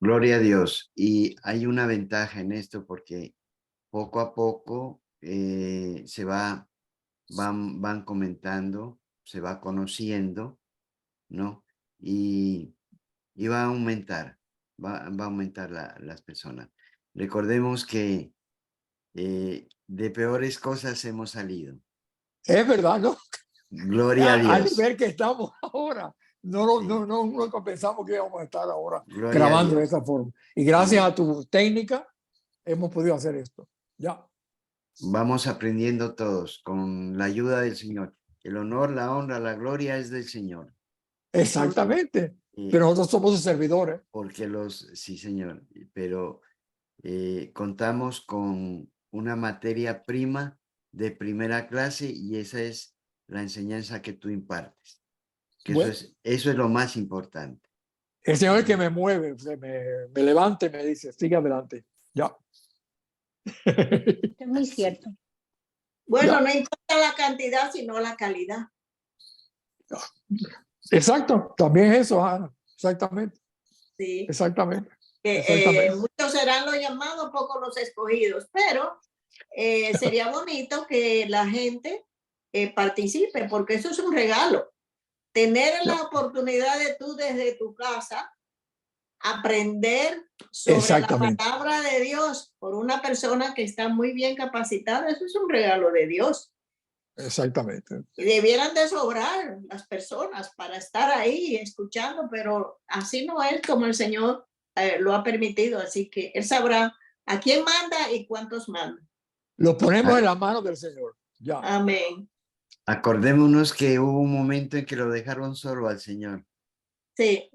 Gloria a Dios. Y hay una ventaja en esto porque poco a poco van comentando, se va conociendo, ¿no? Y va a aumentar, va a aumentar las personas. Recordemos que de peores cosas hemos salido. Es verdad, ¿no? Gloria a Al Dios. nivel que estamos ahora. Sí. Nunca pensamos que íbamos a estar ahora Gloria a grabando de Dios. esa forma. Y gracias Amén. a tu técnica hemos podido hacer esto. Ya. Vamos aprendiendo todos con la ayuda del Señor. El honor, la honra, la gloria es del Señor. Exactamente. Y Pero nosotros somos sus servidores. porque sí, Señor, pero contamos con una materia prima de primera clase y esa es la enseñanza que tú impartes. Que Bueno, eso es lo más importante. el Señor es que me mueve, me levanta y me dice, sigue adelante. Ya. Es muy cierto. Bueno, Ya. no importa la cantidad, sino la calidad. Exacto, también es eso, Ana. Exactamente, Sí. exactamente. Que, Exactamente. muchos serán los llamados, pocos los escogidos, pero sería bonito que la gente participe, porque eso es un regalo. Tener la oportunidad de tú desde tu casa aprender sobre la palabra de Dios por una persona que está muy bien capacitada, eso es un regalo de Dios. Exactamente. Y debieran de sobrar las personas para estar ahí escuchando, pero así no es como el Señor lo ha permitido, así que Él sabrá a quién manda y cuántos mandan. Lo ponemos en las manos del Señor. Ya. Amén. Acordémonos que hubo un momento en que lo dejaron solo al Señor. Sí.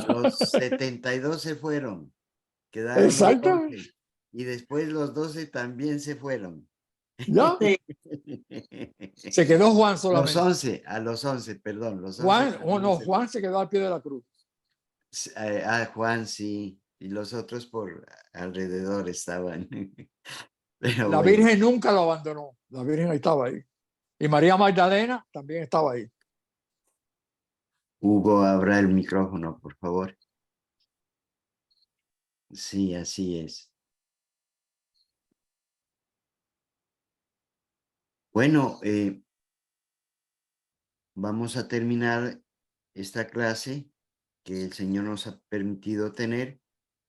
Los 72 se fueron, quedaron Exacto. los 12 y después los 12 también se fueron. Ya. Sí. Se quedó Juan solamente. A los 11, perdón. Los 11 Juan, o no, Juan se quedó al pie de la cruz. Juan sí, y los otros por alrededor estaban. Pero La bueno, Virgen nunca lo abandonó. La Virgen estaba ahí. Y María Magdalena también estaba ahí. Hugo, abra el micrófono, por favor. Sí, así es. Bueno, vamos a terminar esta clase que el Señor nos ha permitido tener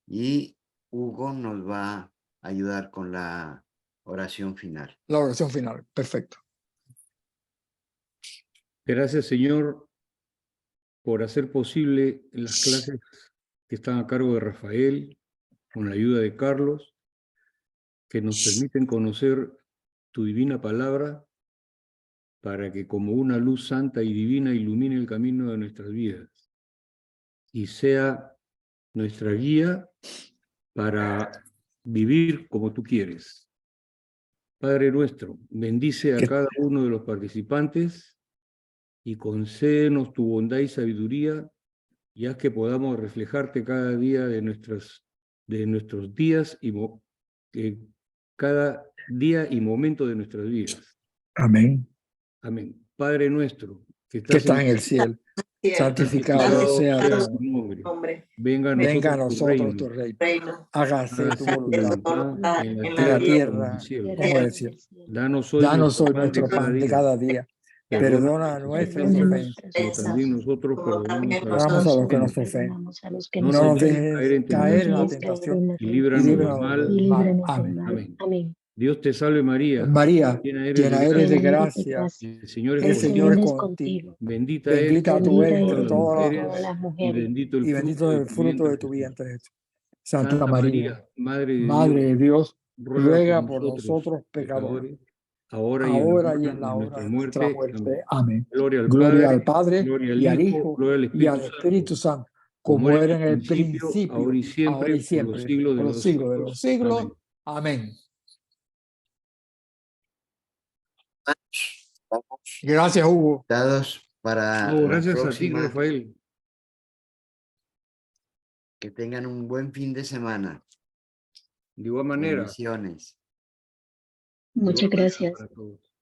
y Hugo nos va a ayudar con la oración final. La oración final. Perfecto. Gracias, Señor, por hacer posible las clases que están a cargo de Rafael, con la ayuda de Carlos, que nos permiten conocer tu divina palabra para que como una luz santa y divina ilumine el camino de nuestras vidas y sea nuestra guía para vivir como tú quieres. Padre nuestro, bendice a cada uno de los participantes y concédenos tu bondad y sabiduría, y haz que podamos reflejarte cada día de nuestros días y cada día y momento de nuestras vidas. Amén. Amén. Padre nuestro, que Que estás está en el cielo. Cierto. Santificado sea Santificado tu tu nombre. nombre. Venga a Venga a nosotros nosotros tu tu reino. Reino. Hágase tu Hágase tu voluntad voluntad en la en la tierra como en tierra el cielo. como en el cielo. Danos hoy Danos hoy nuestro nuestro pan de cada día. Perdona nuestras ofensas, como también nosotros Como perdonamos también a los perdonamos a los que nos ofenden. ofenden. No No nos dejes dejes caer en la tentación y y líbranos del líbranos mal. del mal. Amén. Amén. Amén. Dios te salve María, María, llena eres llena de eres de gracia, gracia, el Señor es el Señor contigo, es contigo. bendita eres Bendita tú entre eres entre todas las todas mujeres las y mujeres bendito el y bendito fruto es de el tu fruto vientre de tu Jesús. vientre, Jesús. Santa Santa María, María, Madre de Madre de Dios, ruega ruega por por nosotros nosotros pecadores, pecadores, ahora ahora y y en en la la hora hora de de nuestra nuestra muerte. muerte. Amén. Amén. Gloria al Gloria Padre, al Padre, gloria al y al Hijo, Hijo, gloria al y al Espíritu Santo, Espíritu Santo, como como era era en el principio, principio, ahora y ahora y siempre, por los siempre, siglos de por los los siglos de los siglos. siglos. Amén. Amén. Estamos Gracias, Hugo. dados para No, la gracias a ti, próxima. Rafael. Que tengan un buen fin de semana. De igual manera. Bendiciones. de Muchas igual manera gracias. para todos.